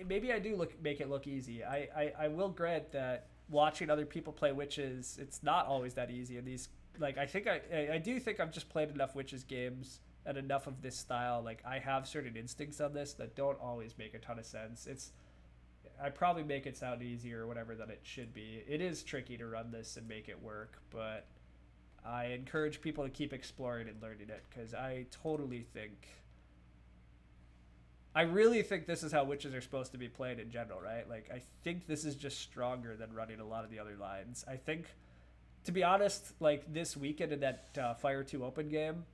maybe I do make it look easy. I will grant that watching other people play witches, it's not always that easy. And these, like, I do think I've just played enough witches games and enough of this style. Like, I have certain instincts on this that don't always make a ton of sense. I probably make it sound easier or whatever than it should be. It is tricky to run this and make it work, but I encourage people to keep exploring and learning it, because I really think this is how witches are supposed to be played in general, right? Like, I think this is just stronger than running a lot of the other lines. I think, to be honest, like, this weekend in that Fire 2 Open game,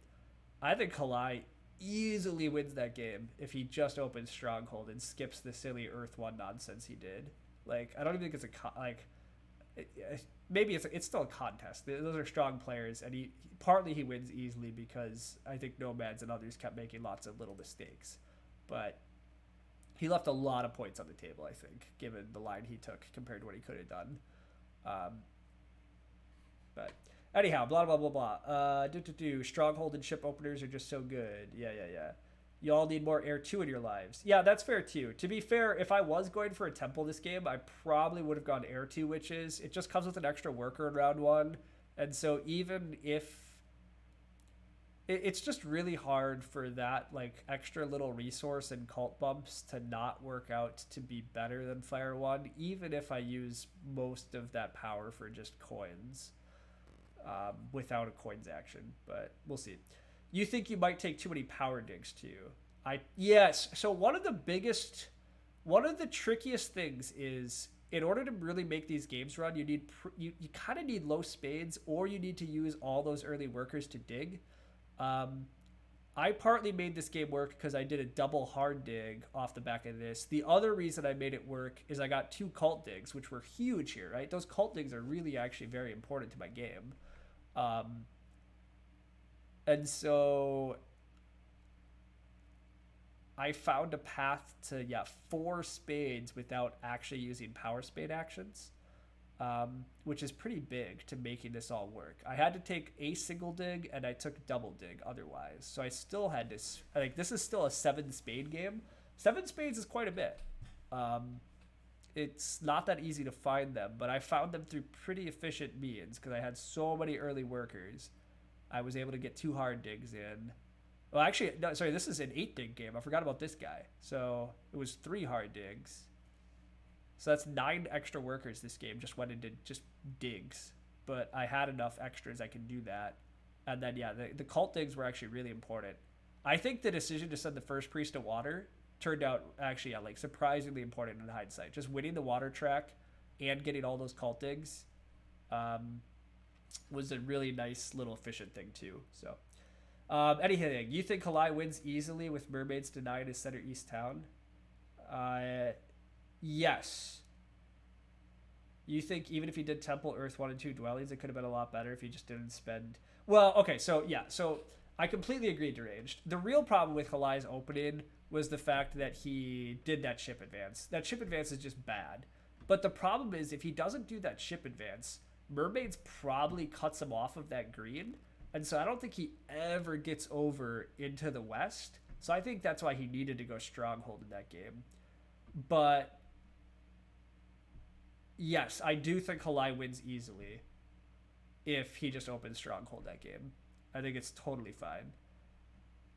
I think Kalai easily wins that game if he just opens Stronghold and skips the silly Earth 1 nonsense he did. Like, I don't even think it's maybe it's still a contest. Those are strong players, and partly he wins easily because I think Nomads and others kept making lots of little mistakes. But he left a lot of points on the table, I think, given the line he took compared to what he could have done. But Anyhow, blah blah blah blah. Stronghold and ship openers are just so good. Yeah. You all need more air 2 in your lives. Yeah, that's fair too. To be fair, if I was going for a temple this game, I probably would have gone air 2 witches. It just comes with an extra worker in round 1. And so even if it's just really hard for that like extra little resource and cult bumps to not work out to be better than Fire 1, even if I use most of that power for just coins without a coins action. But we'll see. You think you might take too many power digs too? Yes. So one of the trickiest things is in order to really make these games run, you kind of need low spades, or you need to use all those early workers to dig. I partly made this game work because I did a double hard dig off the back of this. The other reason I made it work is I got 2 cult digs, which were huge here, right? Those cult digs are really actually very important to my game. And so I found a path to, 4 spades without actually using power spade actions, which is pretty big to making this all work. I had to take a single dig and I took double dig otherwise. So I still had this, like, this is still a 7 spade game. 7 spades is quite a bit. It's not that easy to find them, but I found them through pretty efficient means because I had so many early workers. I was able to get 2 hard digs in. Well, actually, no, sorry, this is an 8 dig game. I forgot about this guy. So it was 3 hard digs. So that's 9 extra workers this game just went into just digs. But I had enough extras I could do that. And then, the cult digs were actually really important. I think the decision to send the first priest to water turned out actually, like surprisingly important in hindsight. Just winning the water track and getting all those cult digs was a really nice little efficient thing too. So anything, you think Kalai wins easily with mermaids denied as center east town? Yes. You think even if he did temple earth 1 and 2 dwellings, it could have been a lot better if he just didn't spend... Well, okay, so I completely agree, Deranged. The real problem with Kalai's opening was the fact that he did that ship advance. That ship advance is just bad. But the problem is if he doesn't do that ship advance, mermaids probably cuts him off of that green. And so I don't think he ever gets over into the west. So I think that's why he needed to go stronghold in that game. But yes, I do think Kalai wins easily if he just opens stronghold that game. I think it's totally fine.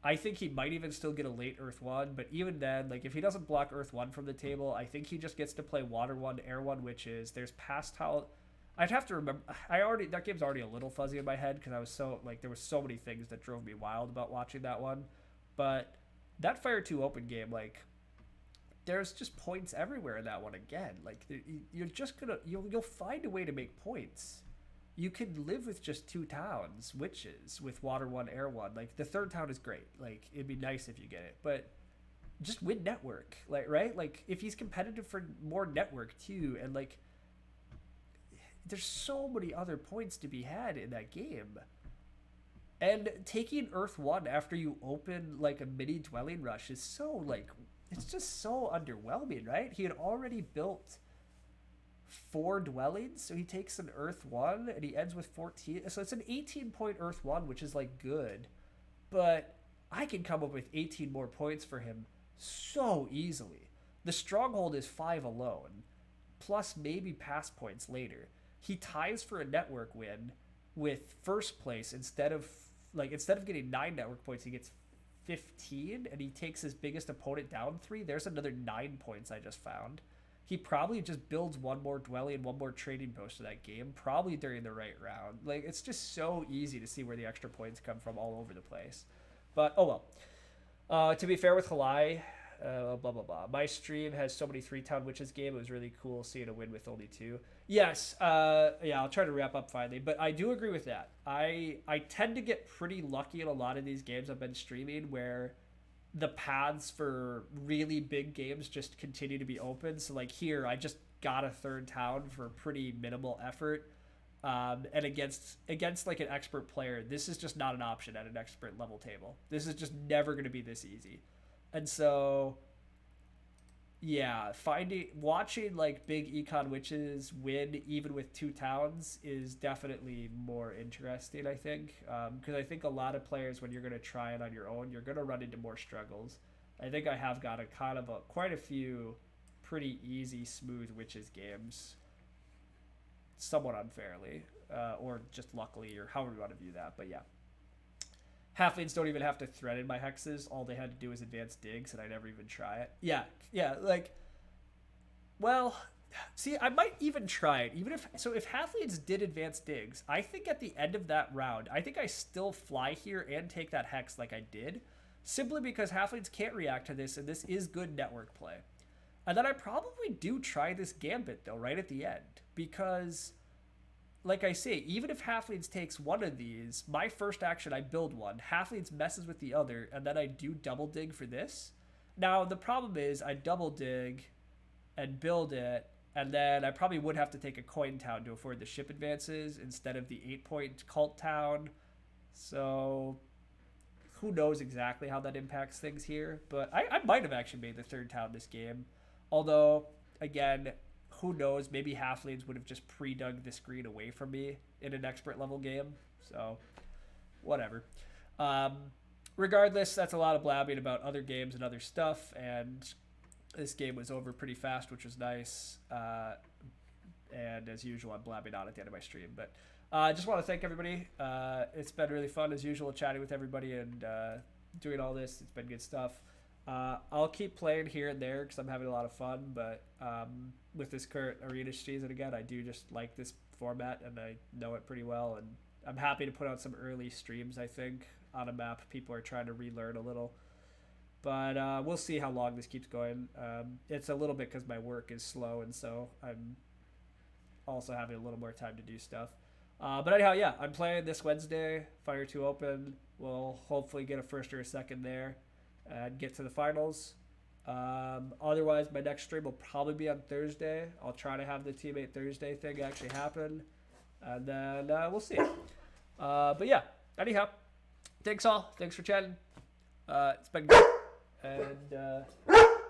I think he might even still get a late Earth 1, but even then, like if he doesn't block Earth 1 from the table, I think he just gets to play Water 1, Air 1 Witches. There's past how... I'd have to remember... That game's already a little fuzzy in my head because I was so... Like, there were so many things that drove me wild about watching that one. But that Fire 2 open game, like... There's just points everywhere in that one again. Like, you're just gonna... You'll find a way to make points. You could live with just 2 towns, witches, with Water 1, Air 1. Like, the 3rd town is great. Like, it'd be nice if you get it. But just win network. Like, right? Like, if he's competitive for more network, too. And, like, there's so many other points to be had in that game. And taking Earth 1 after you open, like, a mini dwelling rush is so, like... It's just so underwhelming, right? He had already built 4 dwellings, so he takes an Earth 1 and he ends with 14. So it's an 18-point Earth 1, which is like good, but I can come up with 18 more points for him so easily. The stronghold is 5 alone, plus maybe pass points later. He ties for a network win with first place instead of getting 9 network points, he gets 15, and he takes his biggest opponent down 3. There's another 9 points I just found. He probably just builds 1 more dwelling and 1 more trading post to that game, probably during the right round. Like, it's just so easy to see where the extra points come from all over the place. But, oh well. To be fair with Halai, blah, blah, blah. My stream has so many 3-town witches game. It was really cool seeing a win with only 2. Yes, I'll try to wrap up finally. But I do agree with that. I tend to get pretty lucky in a lot of these games I've been streaming where the paths for really big games just continue to be open. So like here, I just got a 3rd town for pretty minimal effort. And against like an expert player, this is just not an option at an expert level table. This is just never going to be this easy. And so Yeah, watching like big econ witches win even with 2 towns is definitely more interesting. I think because I think a lot of players, when you're gonna try it on your own, you're gonna run into more struggles. I think I have got quite a few pretty easy, smooth witches games, somewhat unfairly, or just luckily, or however you want to view that. But yeah, halflings don't even have to threaten my hexes. All they had to do was advance digs, and I never even try it. Yeah, yeah, like, well, see, I might even try it. If halflings did advance digs, I think at the end of that round, I think I still fly here and take that hex like I did, simply because halflings can't react to this, and this is good network play. And then I probably do try this gambit though, right at the end, because like I say, even if Halflings takes one of these, my first action, I build one. Halflings messes with the other, and then I do double dig for this. Now, the problem is I double dig and build it, and then I probably would have to take a coin town to afford the ship advances instead of the 8-point cult town. So, who knows exactly how that impacts things here. But I might have actually made the 3rd town this game. Although, again, who knows, maybe halflings would have just pre-dug this green away from me in an expert level game. So, whatever. Regardless, that's a lot of blabbing about other games and other stuff, and this game was over pretty fast, which was nice. And as usual, I'm blabbing on at the end of my stream. But I just want to thank everybody. It's been really fun, as usual, chatting with everybody and doing all this. It's been good stuff. I'll keep playing here and there because I'm having a lot of fun, but with this current arena season again, I do just like this format and I know it pretty well, and I'm happy to put out some early streams, I think, on a map people are trying to relearn a little. But we'll see how long this keeps going. It's a little bit because my work is slow, and so I'm also having a little more time to do stuff. But anyhow, yeah, I'm playing this Wednesday, Fire 2 Open. We'll hopefully get a first or a second there and get to the finals. Otherwise, my next stream will probably be on Thursday. I'll try to have the Teammate Thursday thing actually happen, and then we'll see. But yeah, anyhow, thanks all. Thanks for chatting. It's been good. And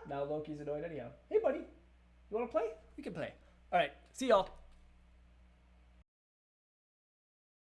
now Loki's annoyed anyhow. Hey, buddy. You want to play? We can play. All right. See y'all.